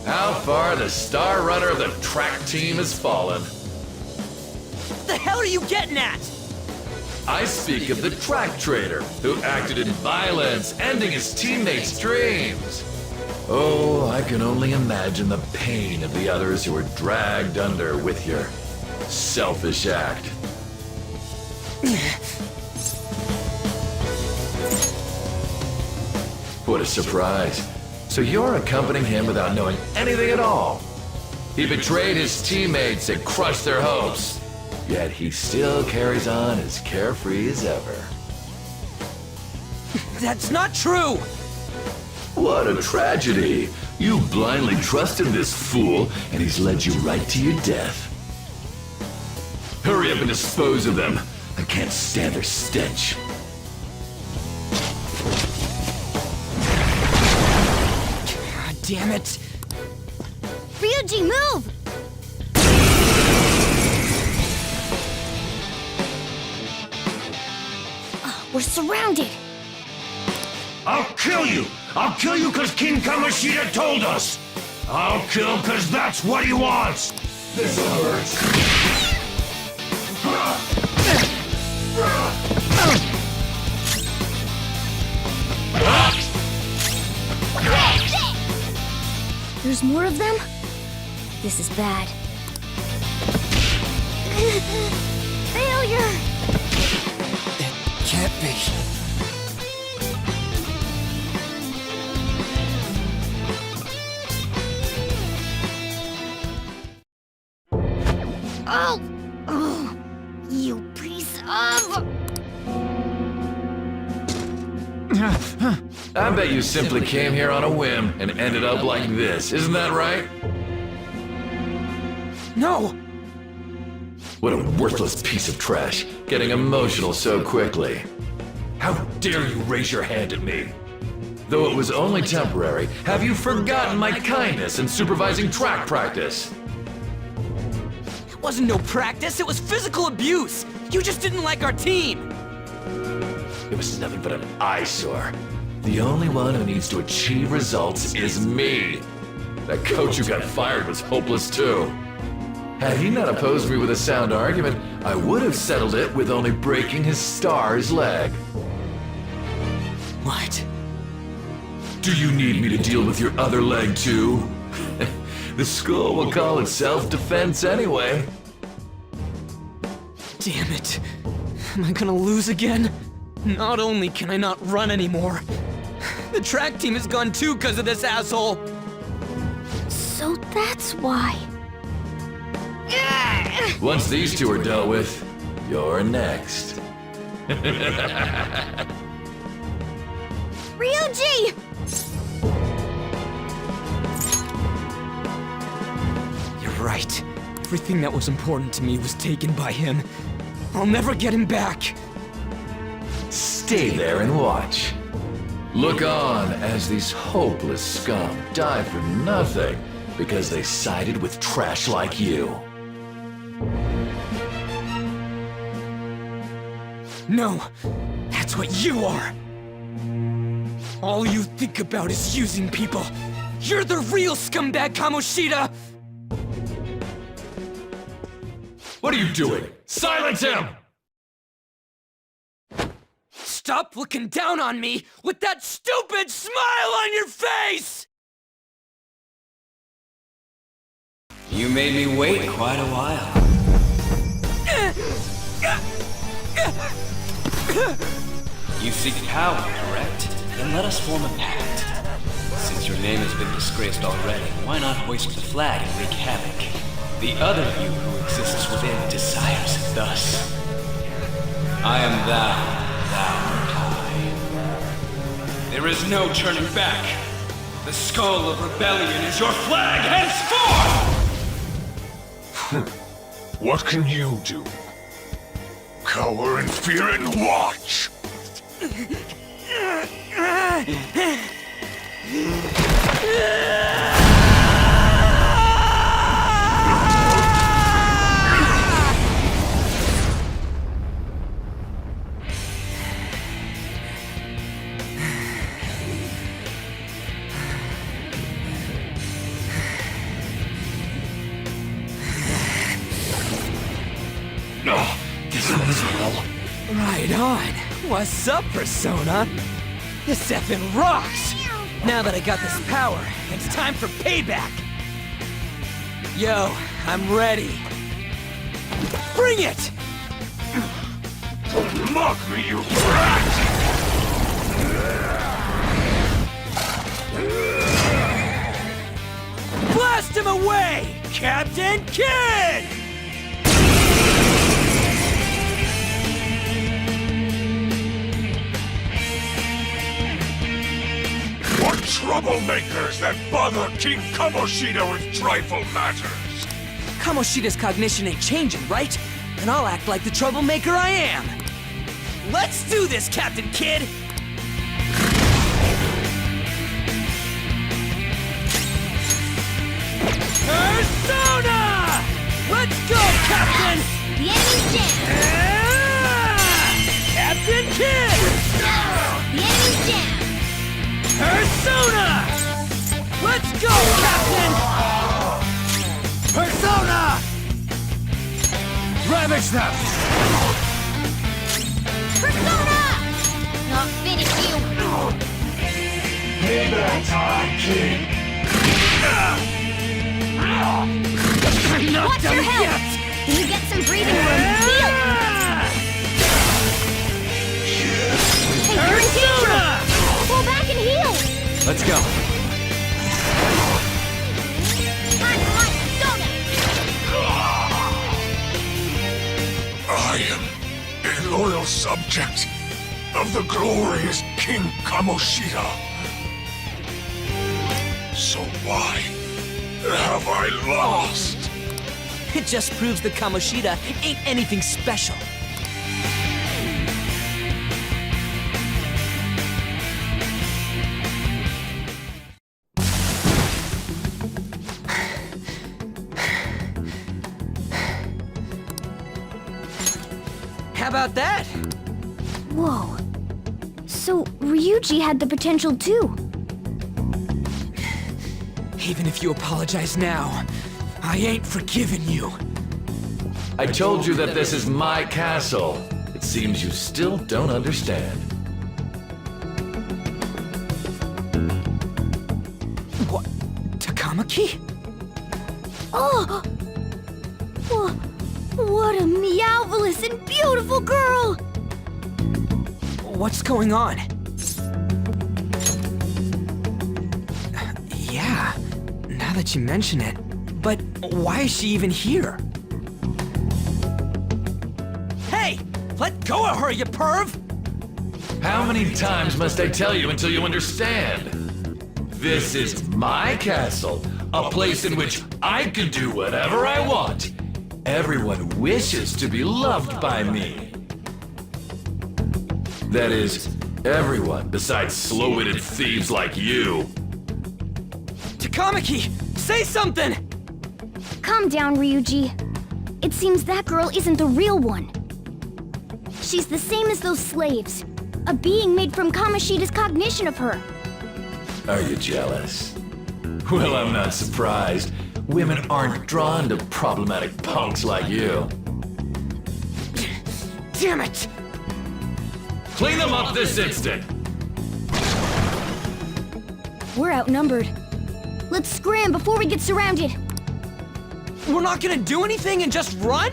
Speaker 6: How far the star runner of the track team has fallen.
Speaker 5: What the hell are you getting at?
Speaker 6: I speak of the track trader who acted in violence, ending his teammates' dreams. Oh, I can only imagine the pain of the others who were dragged under with your selfish act. What a surprise. So you're accompanying him without knowing anything at all. He betrayed his teammates and crushed their hopes. Yet he still carries on as carefree as ever.
Speaker 5: That's not true!
Speaker 6: What a tragedy. You blindly trusted this fool, and he's led you right to your death. Hurry up and dispose of them. I can't stand their stench.
Speaker 5: God damn it!
Speaker 2: Ryuji, move! We're surrounded!
Speaker 12: I'll kill you! I'll kill you because King Kamoshida told us! I'll kill because that's what he wants!
Speaker 6: This hurts.
Speaker 2: There's more of them? This is bad. Failure!
Speaker 5: Can't be.
Speaker 2: Oh! Oh! You piece of...
Speaker 6: I bet you simply came here on a whim and ended up like this, isn't that right?
Speaker 5: No!
Speaker 6: What a worthless piece of trash, getting emotional so quickly. How dare you raise your hand at me? Though it was only temporary, have you forgotten my kindness in supervising track practice?
Speaker 5: It wasn't no practice, it was physical abuse! You just didn't like our team!
Speaker 6: It was nothing but an eyesore. The only one who needs to achieve results is me. That coach who got fired was hopeless too. Had he not opposed me with a sound argument, I would have settled it with only breaking his star's leg.
Speaker 5: What?
Speaker 6: Do you need me to deal with your other leg too? The school will call it self-defense anyway.
Speaker 5: Damn it. Am I gonna lose again? Not only can I not run anymore, the track team is gone too because of this asshole.
Speaker 4: So that's why.
Speaker 6: Once these two are dealt with, you're next.
Speaker 2: Ryuji!
Speaker 5: You're right. Everything that was important to me was taken by him. I'll never get him back.
Speaker 6: Stay there and watch. Look on as these hopeless scum die for nothing because they sided with trash like you.
Speaker 5: No, that's what you are. All you think about is using people. You're the real scumbag, Kamoshida!
Speaker 6: What are you doing? Silence him!
Speaker 5: Stop looking down on me with that stupid smile on your face!
Speaker 14: You made me wait quite a while. You seek power, correct? Then let us form a pact. Since your name has been disgraced already, why not hoist the flag and wreak havoc? The other you who exists within desires it thus. I am thou art I. There is no turning back. The skull of rebellion is your flag henceforth!
Speaker 12: What can you do? Cower in fear and watch!
Speaker 5: This was well. Right on. What's up, Persona? This effing rocks! Now that I got this power, it's time for payback! Yo, I'm ready. Bring it!
Speaker 12: Don't mock me, you brat!
Speaker 5: Blast him away, Captain Kidd!
Speaker 12: What troublemakers that bother King Kamoshida with trifle matters?
Speaker 5: Kamoshida's cognition ain't changing, right? And I'll act like the troublemaker I am. Let's do this, Captain Kidd! Persona! Let's go, Captain!
Speaker 2: The enemy's down!
Speaker 5: Captain Kidd!
Speaker 2: The enemy's down!
Speaker 5: Persona! Let's go, Captain! Persona! Ravage them!
Speaker 2: Persona! I'll finish you!
Speaker 12: Payback time, King!
Speaker 5: I'm not
Speaker 2: Watch
Speaker 5: done
Speaker 2: your health!
Speaker 5: yet!
Speaker 2: Can you get some breathing room? Heal! Hey, you're in danger! Pull back and heal!
Speaker 5: Let's go.
Speaker 12: I am a loyal subject of the glorious King Kamoshida. So why have I lost?
Speaker 5: It just proves that Kamoshida ain't anything special. How about that?
Speaker 2: Whoa. So Ryuji had the potential too.
Speaker 5: Even if you apologize now, I ain't forgiving you.
Speaker 6: I told you that this is my castle. It seems you still don't understand.
Speaker 5: What? Takamaki?
Speaker 2: Oh! What a meowvelous and beautiful girl!
Speaker 5: What's going on? Yeah, now that you mention it. But why is she even here? Hey! Let go of her, you perv!
Speaker 6: How many times must I tell you until you understand? This is my castle, a place in which I can do whatever I want. Everyone wishes to be loved by me. That is, everyone besides slow-witted thieves like you.
Speaker 5: Takamaki! Say something!
Speaker 2: Calm down, Ryuji. It seems that girl isn't the real one. She's the same as those slaves. A being made from Kamoshida's cognition of her.
Speaker 6: Are you jealous? Well, I'm not surprised. Women aren't drawn to problematic punks like you.
Speaker 5: Damn it!
Speaker 6: Clean them up this instant!
Speaker 2: We're outnumbered. Let's scram before we get surrounded.
Speaker 5: We're not gonna do anything and just run?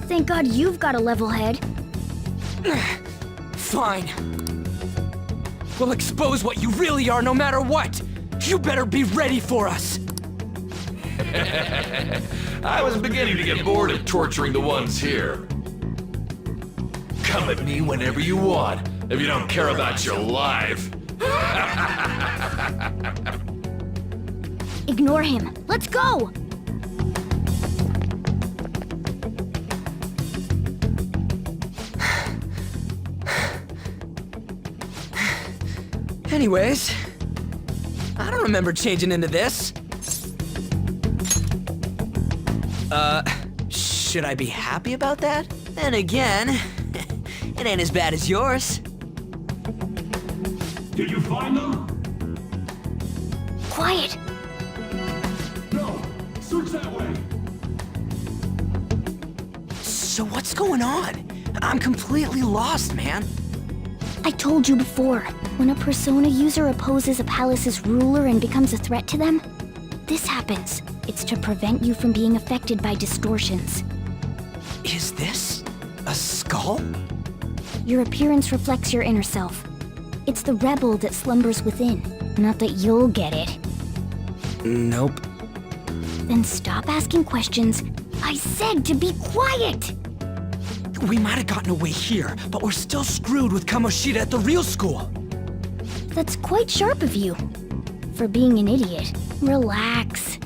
Speaker 2: Thank God you've got a level head.
Speaker 5: Fine. We'll expose what you really are no matter what. You better be ready for us.
Speaker 6: I was beginning to get bored of torturing the ones here. Come at me whenever you want, if you don't care about your life.
Speaker 2: Ignore him. Let's go!
Speaker 5: Anyways, I don't remember changing into this. Should I be happy about that? Then again, it ain't as bad as yours.
Speaker 12: Did you find them?
Speaker 2: Quiet!
Speaker 12: No. Search that way.
Speaker 5: So what's going on? I'm completely lost, man.
Speaker 2: I told you before, when a Persona user opposes a palace's ruler and becomes a threat to them, this happens. It's to prevent you from being affected by distortions.
Speaker 5: Is this a skull?
Speaker 2: Your appearance reflects your inner self. It's the rebel that slumbers within, not that you'll get it.
Speaker 5: Nope.
Speaker 2: Then stop asking questions. I said to be quiet!
Speaker 5: We might have gotten away here, but we're still screwed with Kamoshida at the real school.
Speaker 2: That's quite sharp of you. For being an idiot. Relax.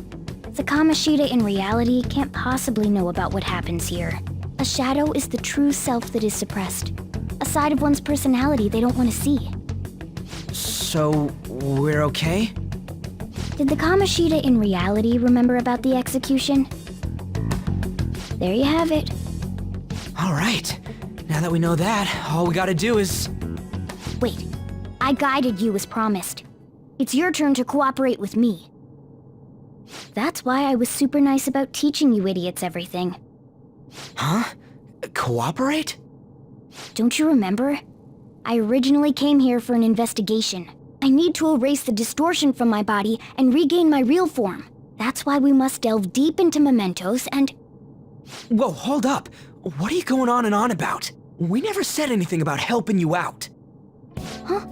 Speaker 2: The Kamoshida in reality can't possibly know about what happens here. A shadow is the true self that is suppressed. A side of one's personality they don't want to see.
Speaker 5: So, we're okay?
Speaker 2: Did the Kamoshida in reality remember about the execution? There you have it.
Speaker 5: All right. Now that we know that, all we gotta do is...
Speaker 2: Wait. I guided you as promised. It's your turn to cooperate with me. That's why I was super nice about teaching you idiots everything.
Speaker 5: Huh? Cooperate?
Speaker 2: Don't you remember? I originally came here for an investigation. I need to erase the distortion from my body and regain my real form. That's why we must delve deep into mementos and...
Speaker 5: Whoa, hold up. What are you going on and on about? We never said anything about helping you out.
Speaker 2: Huh?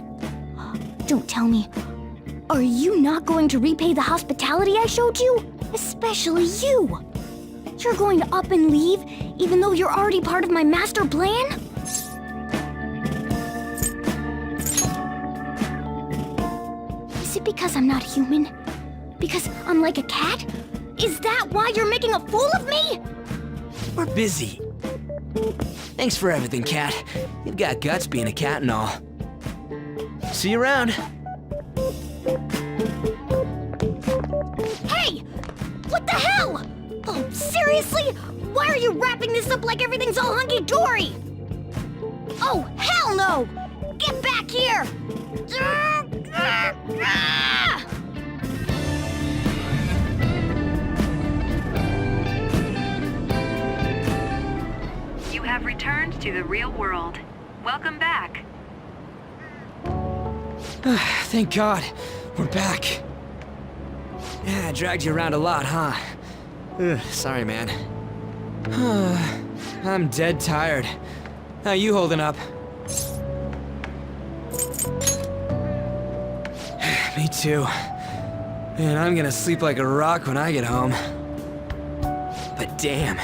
Speaker 2: Don't tell me. Are you not going to repay the hospitality I showed you? Especially you! You're going to up and leave, even though you're already part of my master plan? Is it because I'm not human? Because I'm like a cat? Is that why you're making a fool of me?
Speaker 5: We're busy. Thanks for everything, Cat. You've got guts being a cat and all. See you around.
Speaker 2: Hey! What the hell? Oh, seriously? Why are you wrapping this up like everything's all hunky-dory? Oh, hell no! Get back here!
Speaker 13: You have returned to the real world. Welcome back.
Speaker 5: Thank God, we're back. Yeah, I dragged you around a lot, huh? Sorry, man. I'm dead tired. How you holding up? Me too. Man, I'm gonna sleep like a rock when I get home. But damn,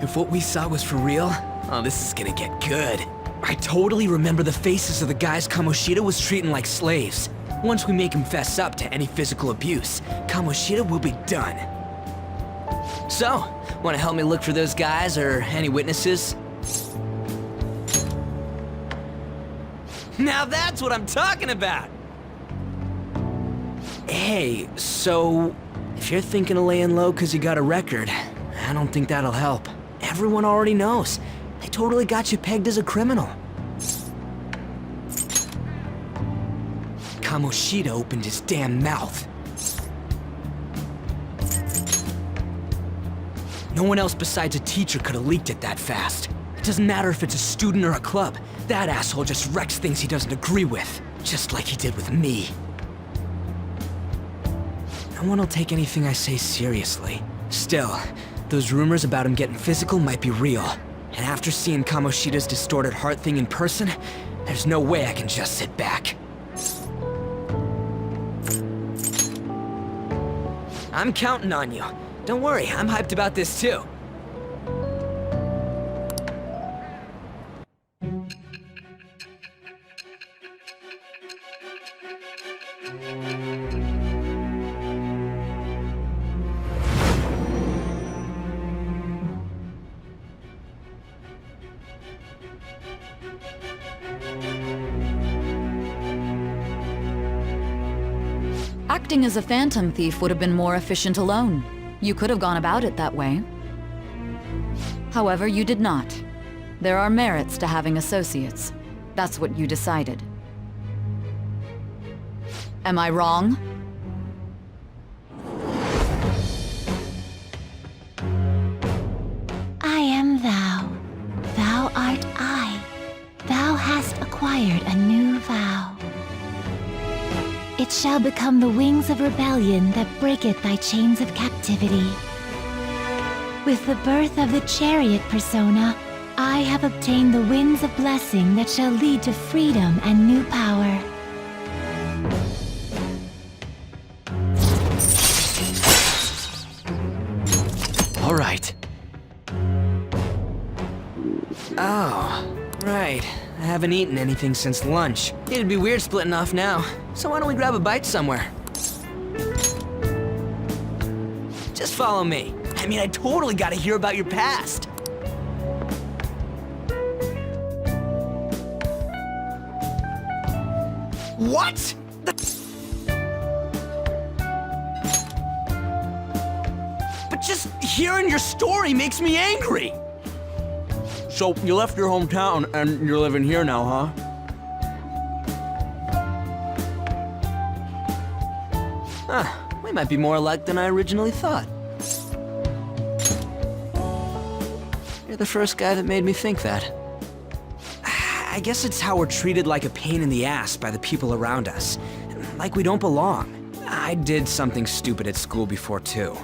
Speaker 5: if what we saw was for real, oh, this is gonna get good. I totally remember the faces of the guys Kamoshida was treating like slaves. Once we make him fess up to any physical abuse, Kamoshida will be done. So, wanna help me look for those guys or any witnesses? Now that's what I'm talking about! Hey, so if you're thinking of laying low because you got a record, I don't think that'll help. Everyone already knows. They totally got you pegged as a criminal. Kamoshida opened his damn mouth. No one else besides a teacher could have leaked it that fast. It doesn't matter if it's a student or a club. That asshole just wrecks things he doesn't agree with. Just like he did with me. No one will take anything I say seriously. Still, those rumors about him getting physical might be real. And after seeing Kamoshida's distorted heart thing in person, there's no way I can just sit back. I'm counting on you. Don't worry, I'm hyped about this too.
Speaker 15: Acting as a phantom thief would have been more efficient alone. You could have gone about it that way. However, you did not. There are merits to having associates. That's what you decided. Am I wrong?
Speaker 2: I am thou. Thou art I. Thou hast acquired a new vow. It shall become the wings of rebellion that breaketh thy chains of captivity. With the birth of the chariot persona, I have obtained the winds of blessing that shall lead to freedom and new power.
Speaker 3: All right.
Speaker 5: Oh, right. I haven't eaten anything since lunch. It'd be weird splitting off now, so why don't we grab a bite somewhere? Just follow me. I mean, I totally gotta hear about your past. What? But just hearing your story makes me angry. So, you left your hometown and you're living here now, huh? Huh, we might be more alike than I originally thought. You're the first guy that made me think that. I guess it's how we're treated like a pain in the ass by the people around us. Like we don't belong. I did something stupid at school before, too.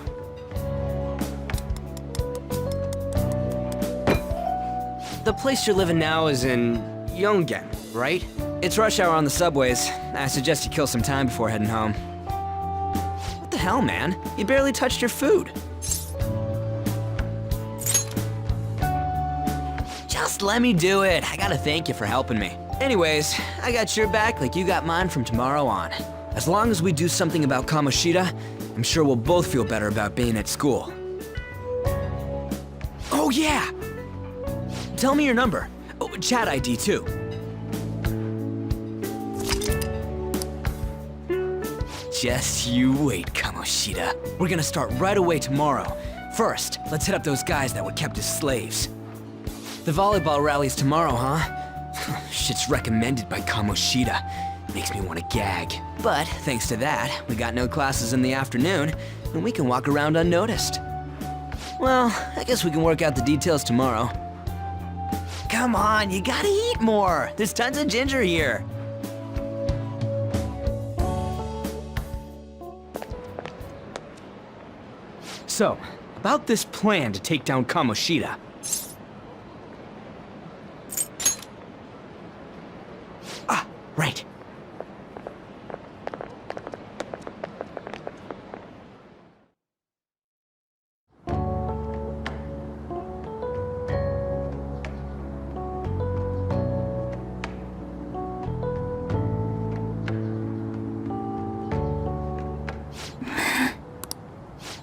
Speaker 5: The place you're living now is in Yongen, right? It's rush hour on the subways. I suggest you kill some time before heading home. What the hell, man? You barely touched your food. Just let me do it. I gotta thank you for helping me. Anyways, I got your back like you got mine from tomorrow on. As long as we do something about Kamoshida, I'm sure we'll both feel better about being at school. Oh yeah! Tell me your number. Oh, chat ID too. Just you wait, Kamoshida. We're gonna start right away tomorrow. First, let's hit up those guys that were kept as slaves. The volleyball rally's tomorrow, huh? Shit's recommended by Kamoshida. Makes me want to gag. But thanks to that, we got no classes in the afternoon, and we can walk around unnoticed. Well, I guess we can work out the details tomorrow. Come on, you gotta eat more. There's tons of ginger here. So, about this plan to take down Kamoshida. Ah, right.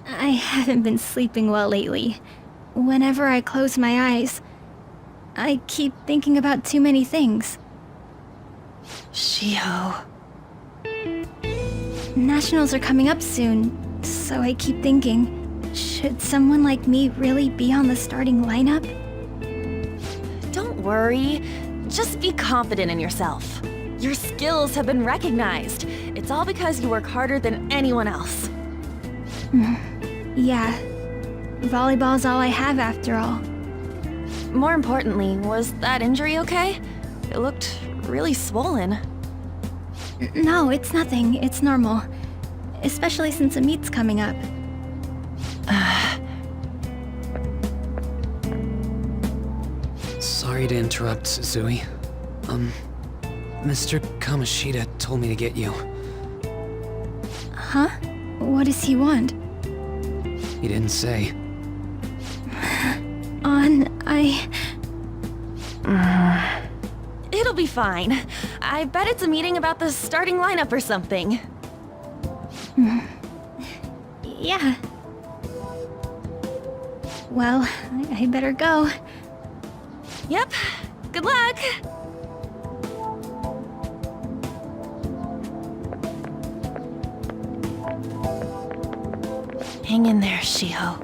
Speaker 16: I haven't been sleeping well lately. Whenever I close my eyes, I keep thinking about too many things.
Speaker 2: Shiho.
Speaker 16: Nationals are coming up soon, so I keep thinking, should someone like me really be on the starting lineup?
Speaker 8: Don't worry. Just be confident in yourself. Your skills have been recognized. It's all because you work harder than anyone else.
Speaker 16: Yeah. Volleyball's all I have after all.
Speaker 8: More importantly, was that injury okay? It looked really swollen.
Speaker 16: No, it's nothing. It's normal. Especially since a meet's coming up.
Speaker 5: Sorry to interrupt, Suzui. Mr. Kamoshida told me to get you.
Speaker 16: Huh? What does he want?
Speaker 5: He didn't say.
Speaker 8: It'll be fine. I bet it's a meeting about the starting lineup or something.
Speaker 16: Yeah. Well, I better go.
Speaker 8: Yep. Good luck! Hang in there, Shiho.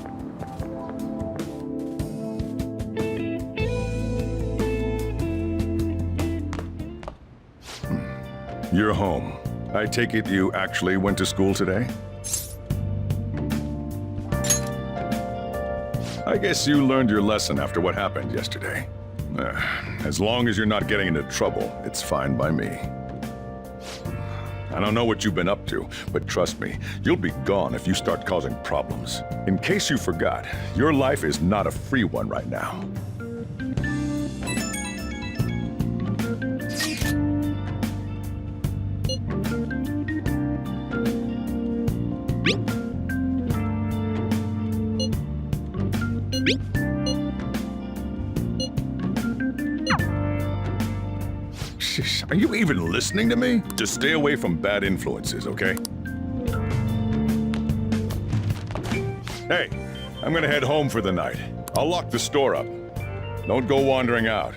Speaker 17: You're home. I take it you actually went to school today? I guess you learned your lesson after what happened yesterday. As long as you're not getting into trouble, it's fine by me. I don't know what you've been up to, but trust me, you'll be gone if you start causing problems. In case you forgot, your life is not a free one right now. Are you even listening to me? Just stay away from bad influences, okay? Hey, I'm gonna head home for the night. I'll lock the store up. Don't go wandering out.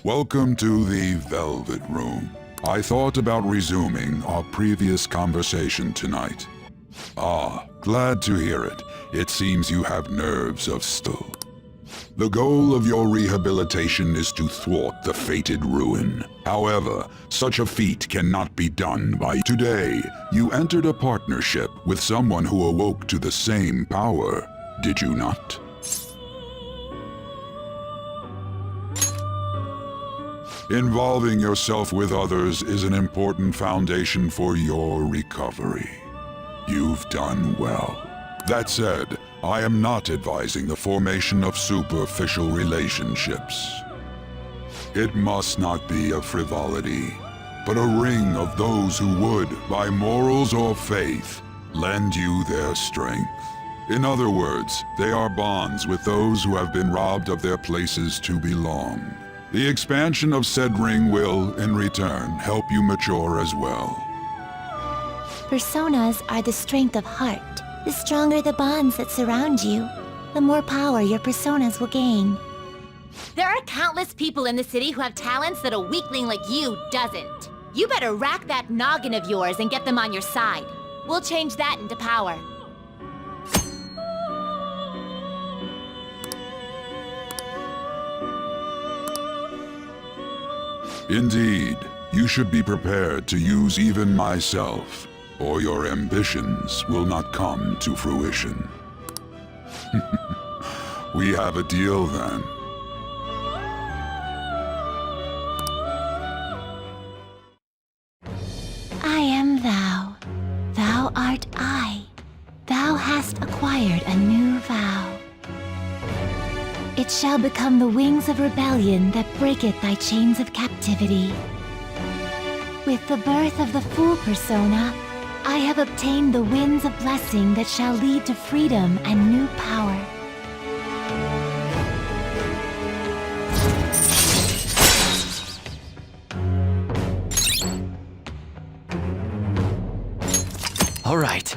Speaker 9: Welcome to the Velvet Room. I thought about resuming our previous conversation tonight. Ah, glad to hear it. It seems you have nerves of steel. The goal of your rehabilitation is to thwart the fated ruin. However, such a feat cannot be done by today. You entered a partnership with someone who awoke to the same power, did you not? Involving yourself with others is an important foundation for your recovery. You've done well. That said, I am not advising the formation of superficial relationships. It must not be a frivolity, but a ring of those who would, by morals or faith, lend you their strength. In other words, they are bonds with those who have been robbed of their places to belong. The expansion of said ring will, in return, help you mature as well.
Speaker 4: Personas are the strength of heart. The stronger the bonds that surround you, the more power your personas will gain.
Speaker 2: There are countless people in the city who have talents that a weakling like you doesn't. You better rack that noggin of yours and get them on your side. We'll change that into power.
Speaker 9: Indeed, you should be prepared to use even myself, or your ambitions will not come to fruition. We have a deal then.
Speaker 4: I am thou. Thou art I. Thou hast acquired a new vow. It shall become the wings of rebellion that breaketh thy chains of captivity. With the birth of the Fool persona, I have obtained the winds of blessing that shall lead to freedom and new power.
Speaker 3: All right.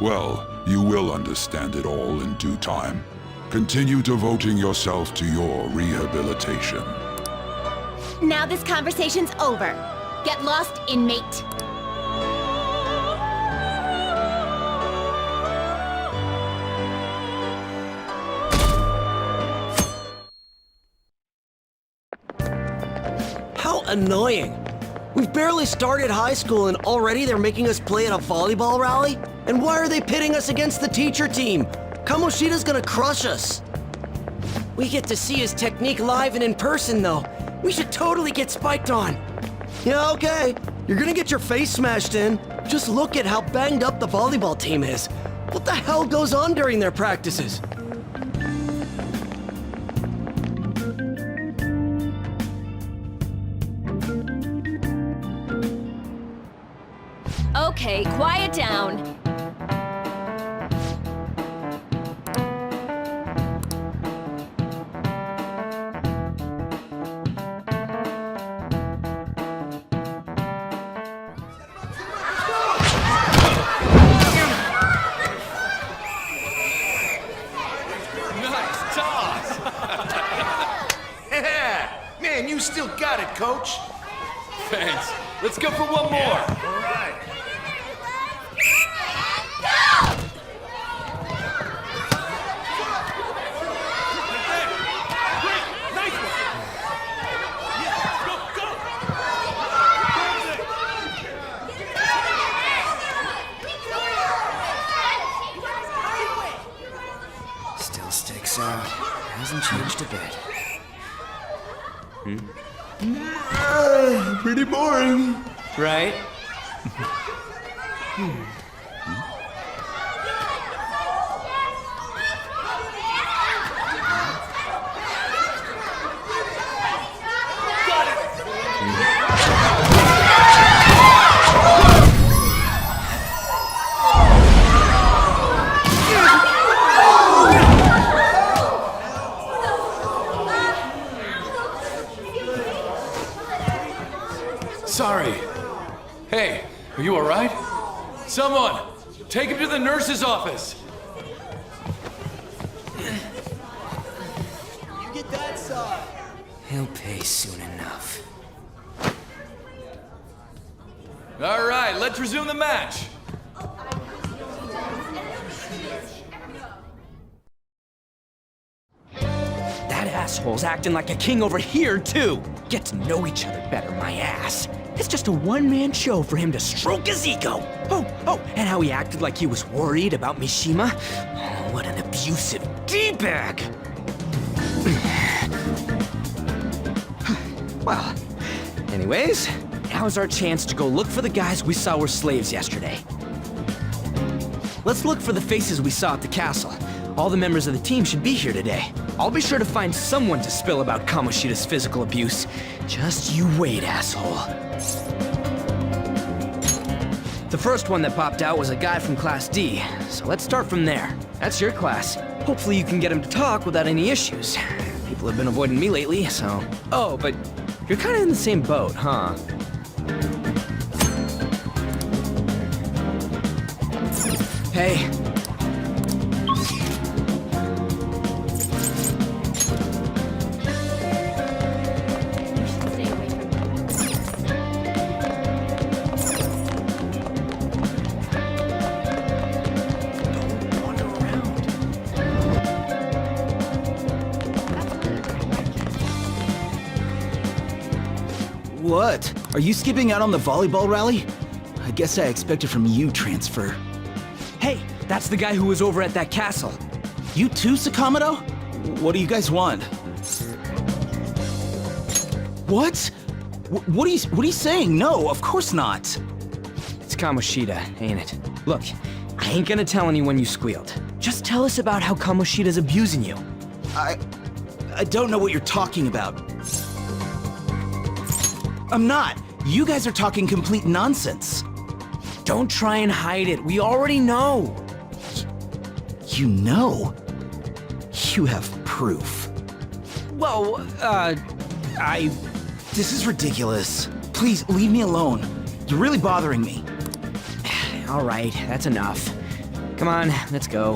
Speaker 9: Well, you will understand it all in due time. Continue devoting yourself to your rehabilitation.
Speaker 2: Now this conversation's over. Get lost, inmate.
Speaker 18: How annoying. We've barely started high school and already they're making us play at a volleyball rally? And why are they pitting us against the teacher team? Kamoshida's gonna crush us. We get to see his technique live and in person, though. We should totally get spiked on. Yeah, okay. You're gonna get your face smashed in. Just look at how banged up the volleyball team is. What the hell goes on during their practices?
Speaker 1: Okay, quiet down.
Speaker 12: Nice toss! Yeah! Man, you still got it, coach.
Speaker 14: Thanks. Let's go for one more.
Speaker 12: All right.
Speaker 5: Still sticks out. Hasn't changed a bit.
Speaker 12: Pretty boring.
Speaker 5: Right?
Speaker 14: Sorry. Hey, are you alright? Someone, take him to the nurse's office.
Speaker 5: He'll pay soon enough.
Speaker 6: All right, let's resume the match.
Speaker 5: That asshole's acting like a king over here, too. Get to know each other better, my ass. It's just a one-man show for him to stroke his ego. Oh, and how he acted like he was worried about Mishima. Oh, what an abusive D-bag. Well, anyways, now's our chance to go look for the guys we saw were slaves yesterday. Let's look for the faces we saw at the castle. All the members of the team should be here today. I'll be sure to find someone to spill about Kamoshida's physical abuse. Just you wait, asshole. The first one that popped out was a guy from Class D, so let's start from there. That's your class. Hopefully you can get him to talk without any issues. People have been avoiding me lately, so... Oh, but you're kind of in the same boat, huh? Hey.
Speaker 10: What? Are you skipping out on the volleyball rally? I guess I expected from you, Transfer.
Speaker 5: Hey, that's the guy who was over at that castle.
Speaker 10: You too, Sakamoto? What do you guys want? What? What are you saying? No, of course not.
Speaker 5: It's Kamoshida, ain't it? Look, I ain't gonna tell anyone you squealed. Just tell us about how Kamoshida's abusing you.
Speaker 10: I don't know what you're talking about. I'm not. You guys are talking complete nonsense.
Speaker 5: Don't try and hide it. We already know.
Speaker 10: You know? You have proof.
Speaker 5: Well,
Speaker 10: This is ridiculous. Please, leave me alone. You're really bothering me.
Speaker 5: All right, that's enough. Come on, let's go.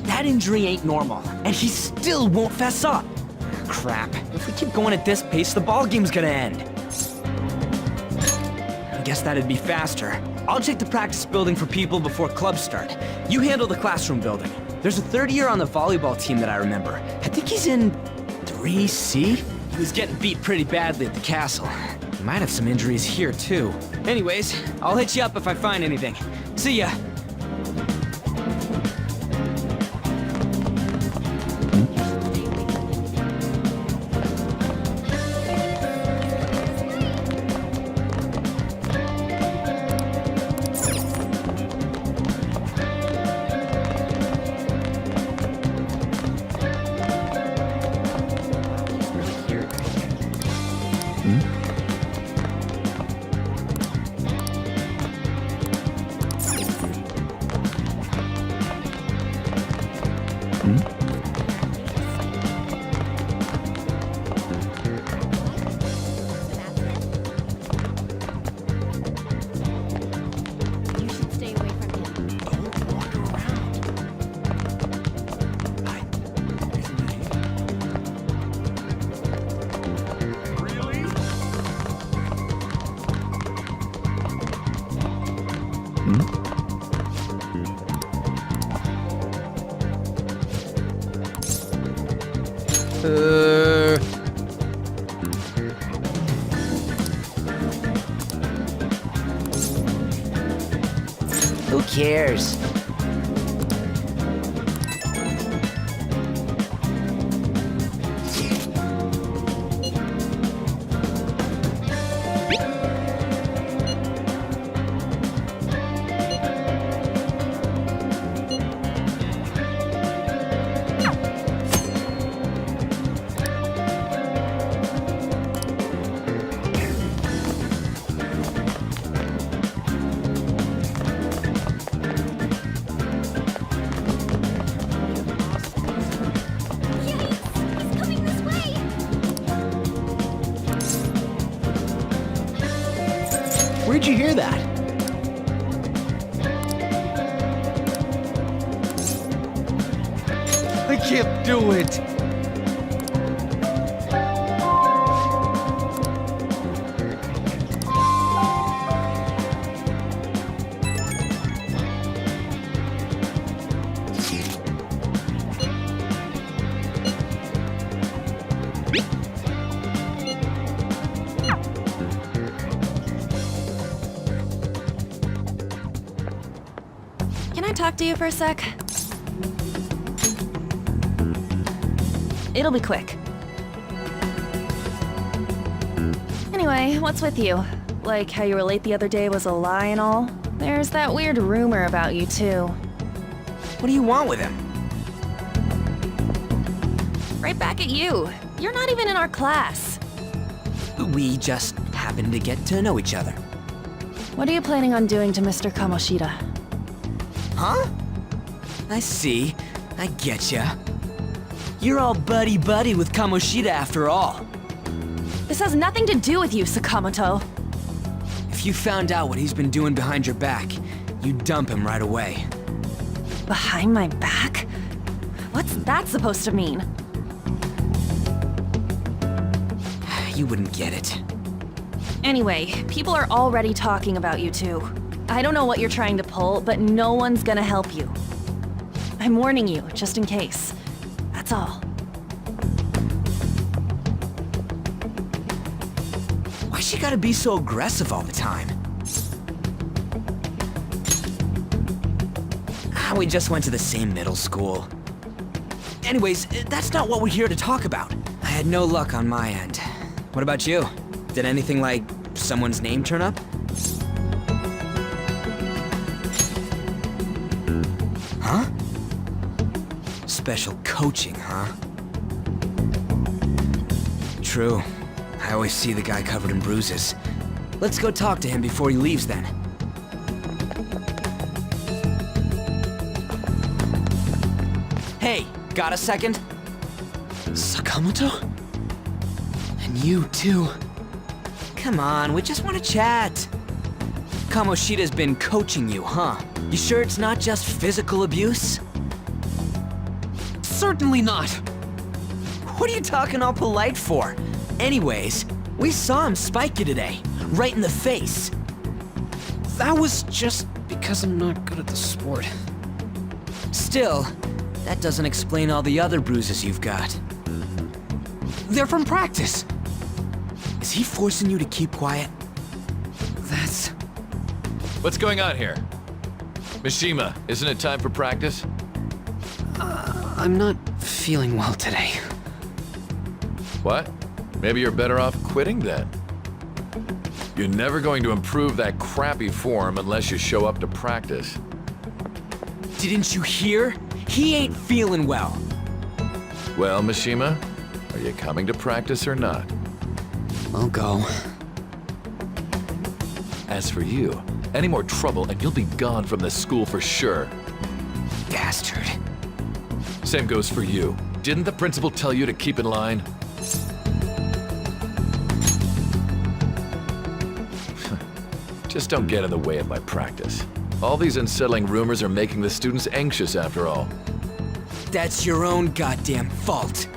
Speaker 5: That injury ain't normal, and he still won't fess up. Crap. If we keep going at this pace, the ball game's gonna end. I guess that'd be faster. I'll check the practice building for people before clubs start. You handle the classroom building. There's a third year on the volleyball team that I remember. I think he's in 3C? He was getting beat pretty badly at the castle. He might have some injuries here, too. Anyways, I'll hit you up if I find anything. See ya.
Speaker 18: Who cares?
Speaker 10: Where'd you hear that?
Speaker 5: I can't do it.
Speaker 8: I talk to you for a sec? It'll be quick. Anyway, what's with you? Like how you were late the other day was a lie and all? There's that weird rumor about you too.
Speaker 5: What do you want with him?
Speaker 8: Right back at you. You're not even in our class.
Speaker 5: We just happened to get to know each other.
Speaker 8: What are you planning on doing to Mr. Kamoshida?
Speaker 5: Huh? I see. I getcha. You're all buddy-buddy with Kamoshida after all.
Speaker 8: This has nothing to do with you, Sakamoto.
Speaker 5: If you found out what he's been doing behind your back, you'd dump him right away.
Speaker 8: Behind my back? What's that supposed to mean?
Speaker 5: You wouldn't get it.
Speaker 8: Anyway, people are already talking about you two. I don't know what you're trying to pull, but no one's gonna help you. I'm warning you, just in case. That's all.
Speaker 5: Why's she gotta be so aggressive all the time? We just went to the same middle school. Anyways, that's not what we're here to talk about. I had no luck on my end. What about you? Did anything like someone's name turn up? Huh? Special coaching, huh? True. I always see the guy covered in bruises. Let's go talk to him before he leaves then. Hey, got a second? Sakamoto? And you too. Come on, we just want to chat. Kamoshida's been coaching you, huh? You sure it's not just physical abuse? Certainly not. What are you talking all polite for? Anyways, we saw him spike you today, right in the face.
Speaker 3: That was just because I'm not good at the sport.
Speaker 5: Still, that doesn't explain all the other bruises you've got. They're from practice. Is he forcing you to keep quiet? That's...
Speaker 6: What's going on here? Mishima, isn't it time for practice?
Speaker 3: I'm not feeling well today.
Speaker 6: What? Maybe you're better off quitting then. You're never going to improve that crappy form unless you show up to practice.
Speaker 5: Didn't you hear? He ain't feeling well.
Speaker 6: Well, Mishima, are you coming to practice or not?
Speaker 3: I'll go.
Speaker 6: As for you, any more trouble and you'll be gone from this school for sure.
Speaker 5: Bastard.
Speaker 6: Same goes for you. Didn't the principal tell you to keep in line? Just don't get in the way of my practice. All these unsettling rumors are making the students anxious after all.
Speaker 5: That's your own goddamn fault.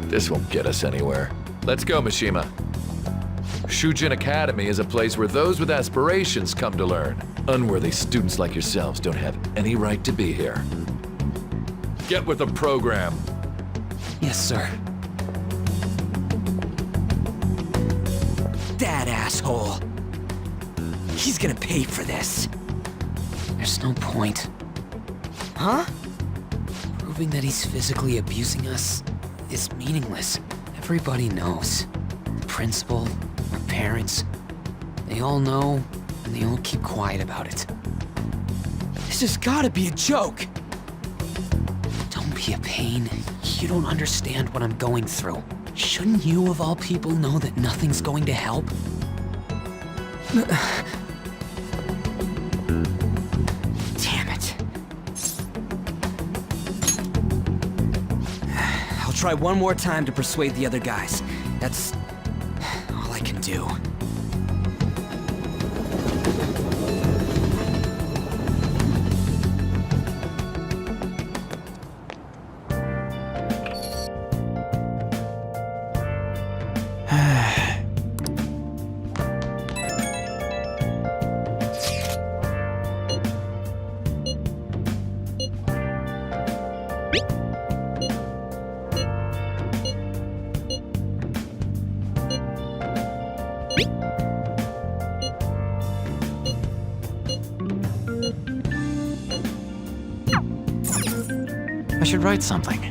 Speaker 6: This won't get us anywhere. Let's go, Mishima. Shujin Academy is a place where those with aspirations come to learn. Unworthy students like yourselves don't have any right to be here. Get with the program.
Speaker 5: Yes, sir. That asshole. He's gonna pay for this.
Speaker 3: There's no point.
Speaker 5: Huh?
Speaker 3: Proving that he's physically abusing us is meaningless. Everybody knows. The principal, our parents, they all know, and they all keep quiet about it.
Speaker 5: This has gotta be a joke.
Speaker 3: Don't be a pain. You don't understand what I'm going through. Shouldn't you, of all people, know that nothing's going to help?
Speaker 5: Damn it. I'll try one more time to persuade the other guys. That's all I can do.
Speaker 3: I should write something.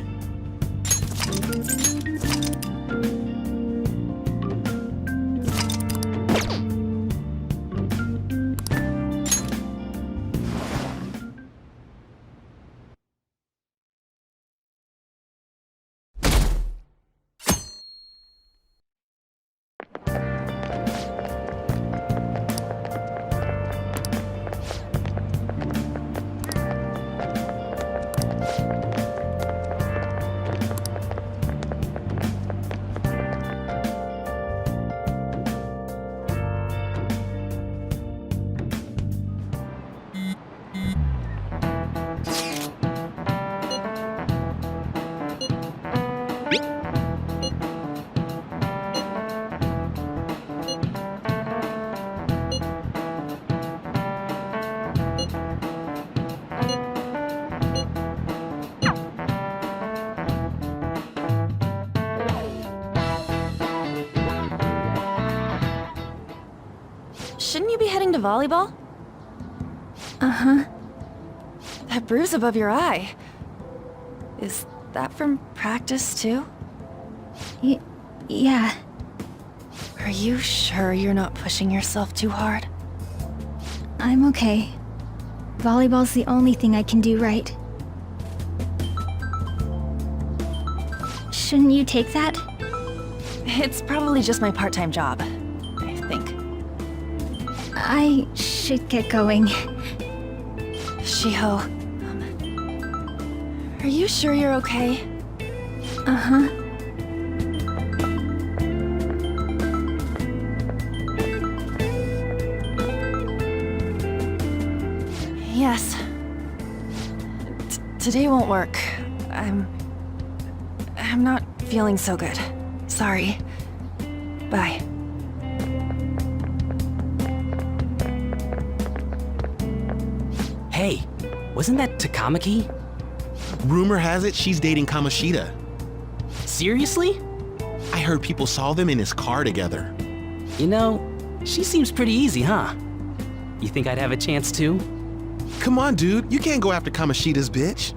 Speaker 8: Shouldn't you be heading to volleyball?
Speaker 16: Uh-huh.
Speaker 8: That bruise above your eye. Is that from practice, too?
Speaker 16: Yeah.
Speaker 8: Are you sure you're not pushing yourself too hard?
Speaker 16: I'm okay. Volleyball's the only thing I can do right. Shouldn't you take that?
Speaker 8: It's probably just my part-time job, I think.
Speaker 16: I should get going.
Speaker 8: Shiho, are you sure you're okay?
Speaker 16: Uh-huh.
Speaker 8: Yes. Today won't work. I'm not feeling so good. Sorry. Bye.
Speaker 5: Hey, wasn't that Takamaki?
Speaker 19: Rumor has it she's dating Kamoshida.
Speaker 5: Seriously?
Speaker 19: I heard people saw them in his car together.
Speaker 5: You know, she seems pretty easy, huh? You think I'd have a chance too?
Speaker 19: Come on, dude. You can't go after Kamoshida's bitch.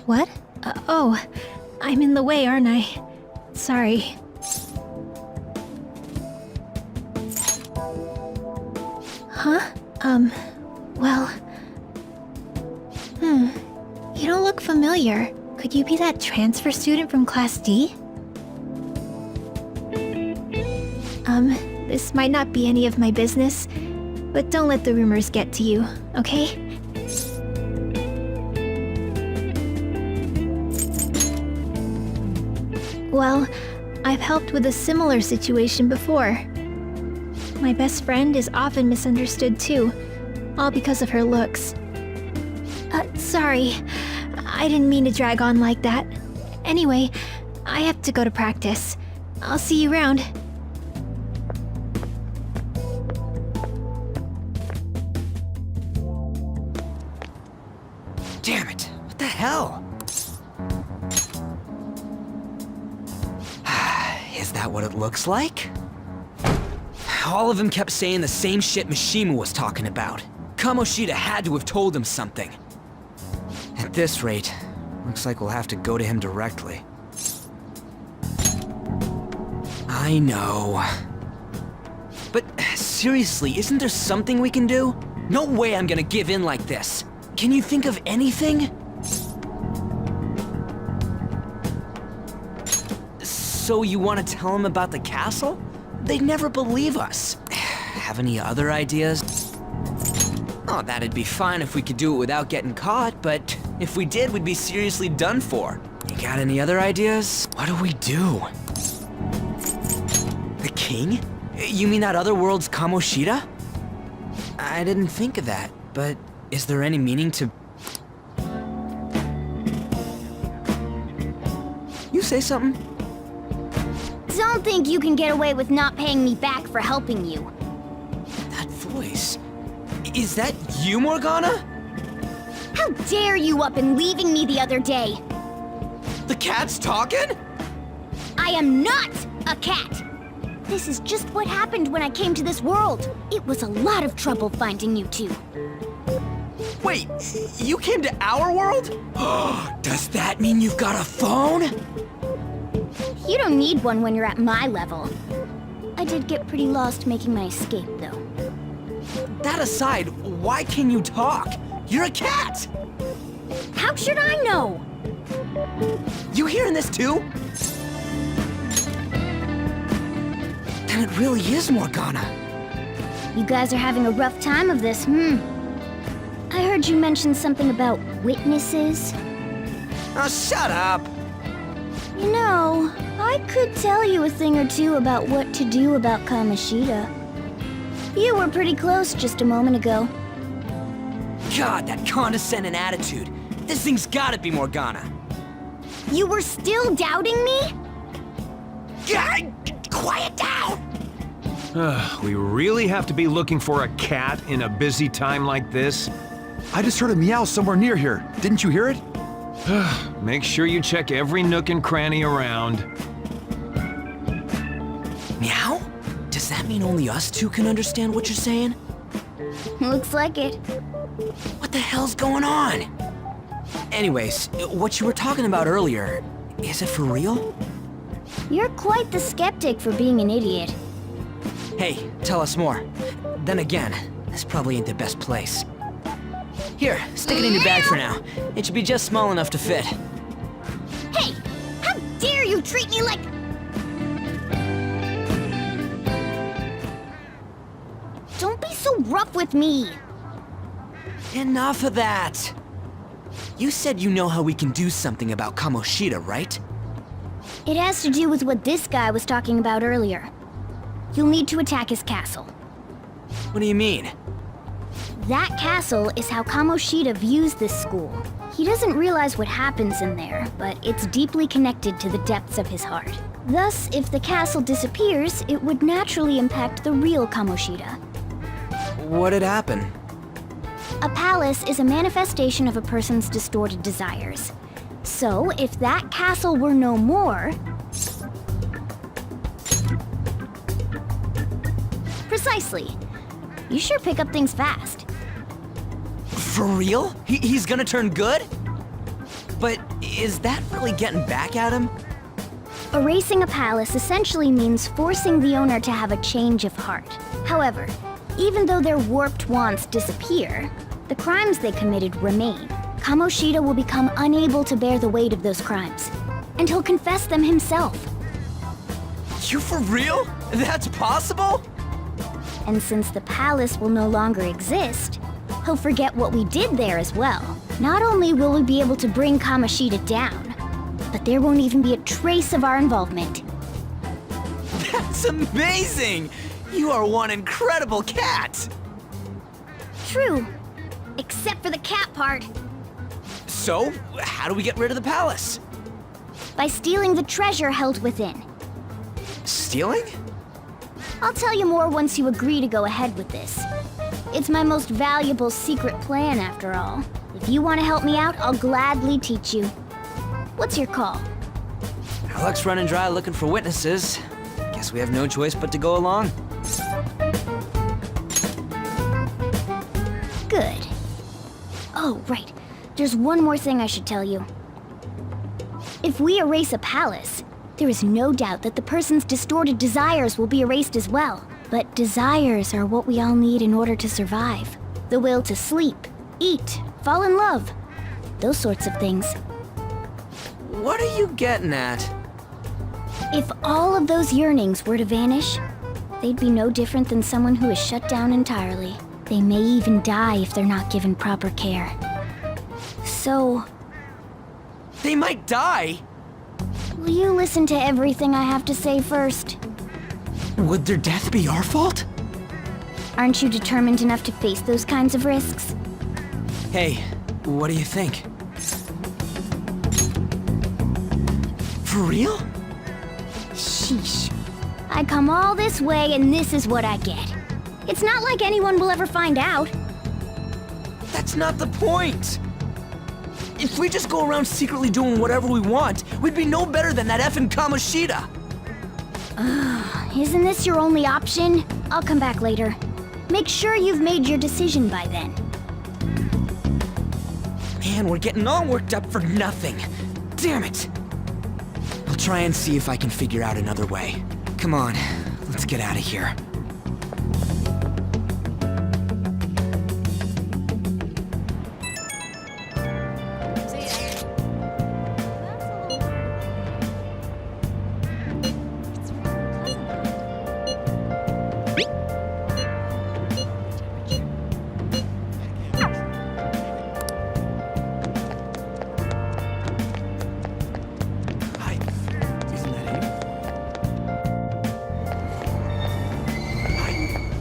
Speaker 16: What? Oh, I'm in the way, aren't I? Sorry. Huh? Well... You don't look familiar. Could you be that transfer student from Class D? This might not be any of my business, but don't let the rumors get to you, okay? Well, I've helped with a similar situation before. My best friend is often misunderstood too, all because of her looks. Sorry. I didn't mean to drag on like that. Anyway, I have to go to practice. I'll see you around.
Speaker 5: Damn it! What the hell? Is that what it looks like? All of them kept saying the same shit Mishima was talking about. Kamoshida had to have told him something. At this rate, looks like we'll have to go to him directly. I know. But seriously, isn't there something we can do? No way I'm gonna give in like this. Can you think of anything? So you want to tell him about the castle? They'd never believe us. Have any other ideas? Oh, that'd be fine if we could do it without getting caught, but if we did, we'd be seriously done for. You got any other ideas? What do we do? The king? You mean that other world's Kamoshida? I didn't think of that, but is there any meaning to... You say something?
Speaker 20: Don't think you can get away with not paying me back for helping you.
Speaker 5: That voice... Is that you, Morgana?
Speaker 20: How dare you up and leaving me the other day?
Speaker 5: The cat's talking?
Speaker 20: I am not a cat! This is just what happened when I came to this world. It was a lot of trouble finding you two.
Speaker 5: Wait, you came to our world? Does that mean you've got a phone?
Speaker 20: You don't need one when you're at my level. I did get pretty lost making my escape, though.
Speaker 5: That aside, why can you talk? You're a cat!
Speaker 20: How should I know?
Speaker 5: You hearing this too? Then it really is Morgana.
Speaker 20: You guys are having a rough time of this, I heard you mention something about witnesses.
Speaker 5: Oh, shut up!
Speaker 20: You know, I could tell you a thing or two about what to do about Kamoshida. You were pretty close just a moment ago.
Speaker 5: God, that condescending attitude. This thing's gotta be Morgana.
Speaker 20: You were still doubting me?
Speaker 5: God, quiet down!
Speaker 21: We really have to be looking for a cat in a busy time like this?
Speaker 22: I just heard a meow somewhere near here. Didn't you hear it?
Speaker 21: Make sure you check every nook and cranny around.
Speaker 5: Meow? Does that mean only us two can understand what you're saying?
Speaker 20: Looks like it.
Speaker 5: What the hell's going on? Anyways, what you were talking about earlier, is it for real?
Speaker 20: You're quite the skeptic for being an idiot.
Speaker 5: Hey, tell us more. Then again, this probably ain't the best place. Here, stick it in your bag for now. It should be just small enough to fit.
Speaker 20: Hey! How dare you treat me like... Don't be so rough with me!
Speaker 5: Enough of that! You said you know how we can do something about Kamoshida, right?
Speaker 20: It has to do with what this guy was talking about earlier. You'll need to attack his castle.
Speaker 5: What do you mean?
Speaker 20: That castle is how Kamoshida views this school. He doesn't realize what happens in there, but it's deeply connected to the depths of his heart. Thus, if the castle disappears, it would naturally impact the real Kamoshida.
Speaker 5: What'd happen?
Speaker 20: A palace is a manifestation of a person's distorted desires. So, if that castle were no more... Precisely. You sure pick up things fast.
Speaker 5: For real? He's gonna turn good? But is that really getting back at him?
Speaker 20: Erasing a palace essentially means forcing the owner to have a change of heart. However, even though their warped wants disappear, the crimes they committed remain. Kamoshida will become unable to bear the weight of those crimes, and he'll confess them himself.
Speaker 5: You for real? That's possible?
Speaker 20: And since the palace will no longer exist, he'll forget what we did there as well. Not only will we be able to bring Kamoshida down, but there won't even be a trace of our involvement.
Speaker 5: That's amazing! You are one incredible cat!
Speaker 20: True. Except for the cat part.
Speaker 5: So, how do we get rid of the palace?
Speaker 20: By stealing the treasure held within.
Speaker 5: Stealing?
Speaker 20: I'll tell you more once you agree to go ahead with this. It's my most valuable secret plan, after all. If you want to help me out, I'll gladly teach you. What's your call?
Speaker 5: Our luck's running dry looking for witnesses. Guess we have no choice but to go along.
Speaker 20: Good. Oh, right. There's one more thing I should tell you. If we erase a palace, there is no doubt that the person's distorted desires will be erased as well. But desires are what we all need in order to survive. The will to sleep, eat, fall in love. Those sorts of things.
Speaker 5: What are you getting at?
Speaker 20: If all of those yearnings were to vanish, they'd be no different than someone who is shut down entirely. They may even die if they're not given proper care. So...
Speaker 5: They might die?
Speaker 20: Will you listen to everything I have to say first?
Speaker 5: Would their death be our fault?
Speaker 20: Aren't you determined enough to face those kinds of risks?
Speaker 5: Hey, what do you think? For real?
Speaker 20: Sheesh. I come all this way and this is what I get. It's not like anyone will ever find out.
Speaker 5: That's not the point! If we just go around secretly doing whatever we want, we'd be no better than that effing Kamoshida!
Speaker 20: Isn't this your only option? I'll come back later. Make sure you've made your decision by then.
Speaker 5: Man, we're getting all worked up for nothing. Damn it! I'll try and see if I can figure out another way. Come on, let's get out of here.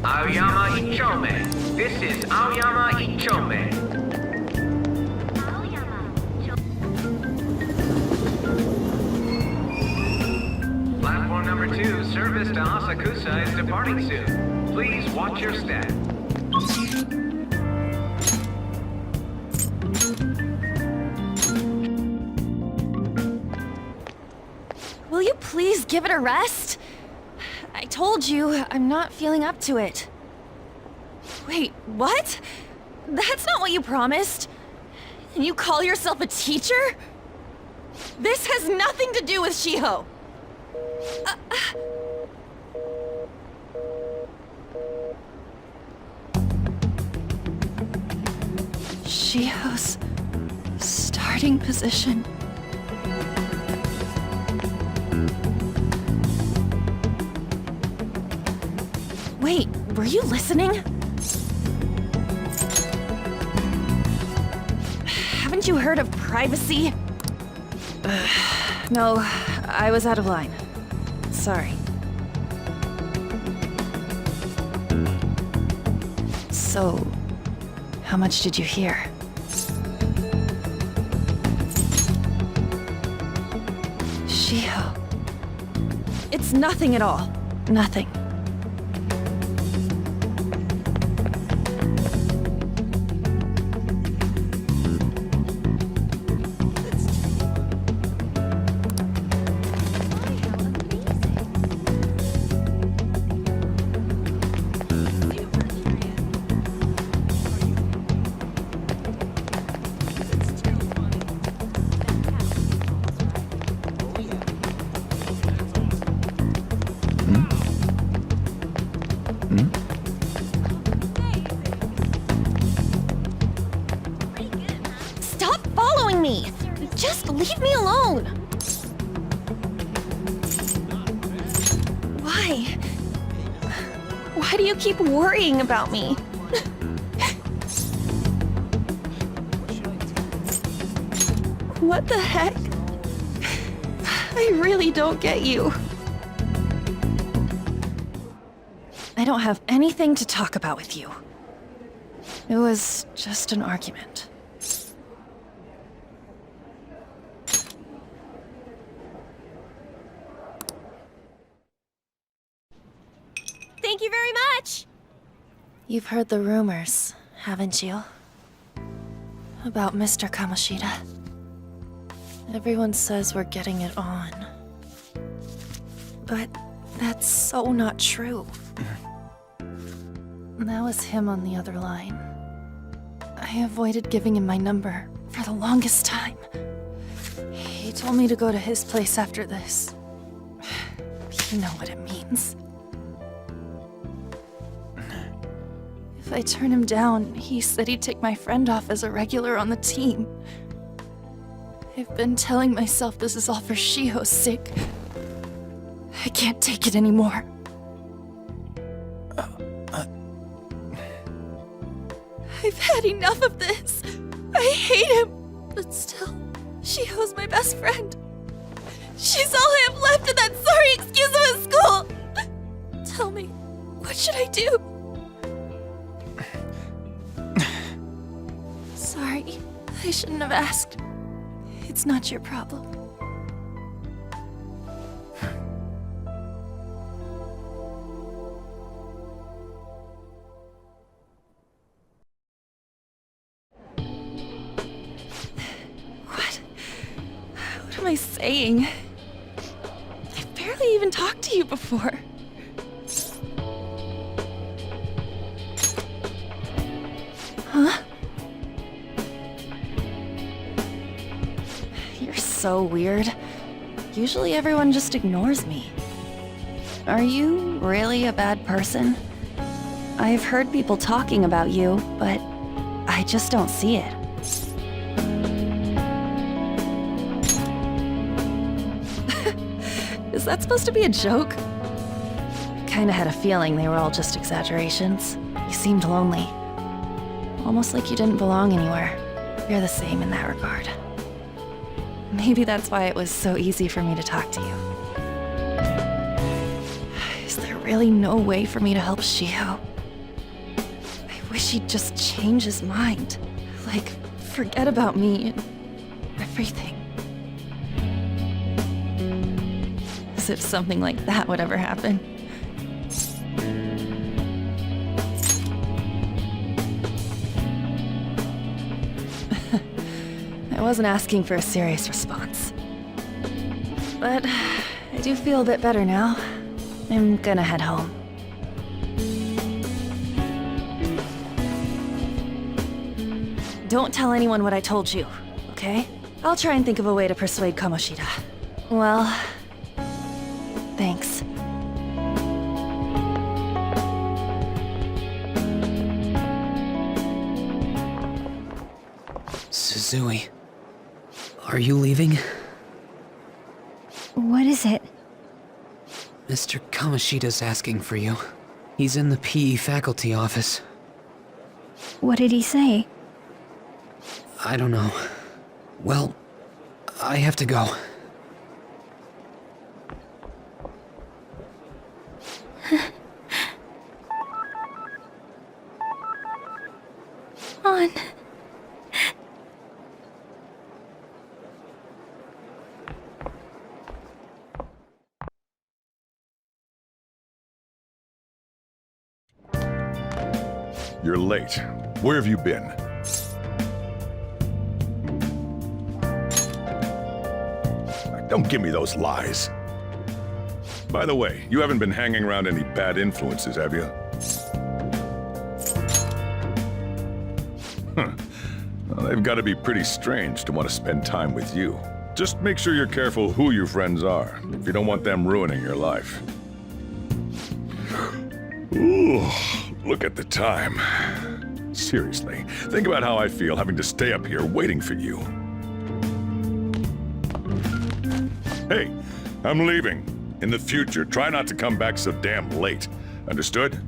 Speaker 7: Aoyama Ichome. This is Aoyama Ichome. Platform number 2, service to Asakusa is departing soon. Please watch your step.
Speaker 8: Will you please give it a rest? I told you, I'm not feeling up to it. Wait, what? That's not what you promised. And you call yourself a teacher? This has nothing to do with Shiho. Shiho's starting position. Wait, were you listening? Haven't you heard of privacy? No, I was out of line. Sorry. So, how much did you hear? Shiho. It's nothing at all. Nothing. Stop following me! Just leave me alone! Why? Why do you keep worrying about me? What the heck? I really don't get you. I don't have anything to talk about with you. It was just an argument. Thank you very much! You've heard the rumors, haven't you? About Mr. Kamoshida. Everyone says we're getting it on. But that's so not true. That was him on the other line. I avoided giving him my number for the longest time. He told me to go to his place after this. You know what it means. If I turn him down, he said he'd take my friend off as a regular on the team. I've been telling myself this is all for Shiho's sake. I can't take it anymore. I've had enough of this. I hate him. But still, Shiho's my best friend. She's all I have left in that sorry excuse of a school. Tell me, what should I do? Sorry, I shouldn't have asked. It's not your problem. What am I saying? I barely even talked to you before. Huh? You're so weird. Usually everyone just ignores me. Are you really a bad person? I've heard people talking about you, but I just don't see it. Is that supposed to be a joke? Kinda had a feeling they were all just exaggerations. You seemed lonely. Almost like you didn't belong anywhere. You're the same in that regard. Maybe that's why it was so easy for me to talk to you. Is there really no way for me to help Shiho? I wish he'd just change his mind. Like, forget about me and everything. As if something like that would ever happen. I wasn't asking for a serious response. But I do feel a bit better now. I'm gonna head home. Don't tell anyone what I told you, okay? I'll try and think of a way to persuade Kamoshida. Well, thanks.
Speaker 3: Suzui, are you leaving?
Speaker 16: What is it?
Speaker 3: Mr. Kamoshida's asking for you. He's in the PE faculty office.
Speaker 16: What did he say?
Speaker 3: I don't know. Well, I have to go.
Speaker 16: On.
Speaker 17: You're late. Where have you been? Don't give me those lies. By the way, you haven't been hanging around any bad influences, have you? Huh. Well, they've got to be pretty strange to want to spend time with you. Just make sure you're careful who your friends are, if you don't want them ruining your life. Ooh, look at the time. Seriously, think about how I feel having to stay up here waiting for you. Hey, I'm leaving. In the future, try not to come back so damn late. Understood?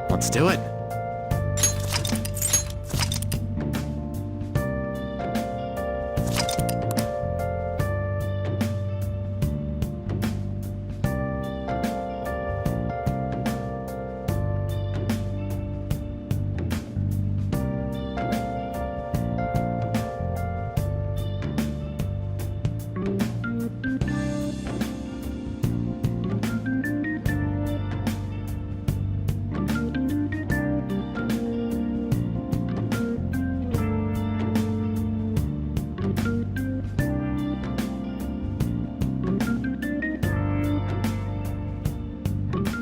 Speaker 19: Let's do it.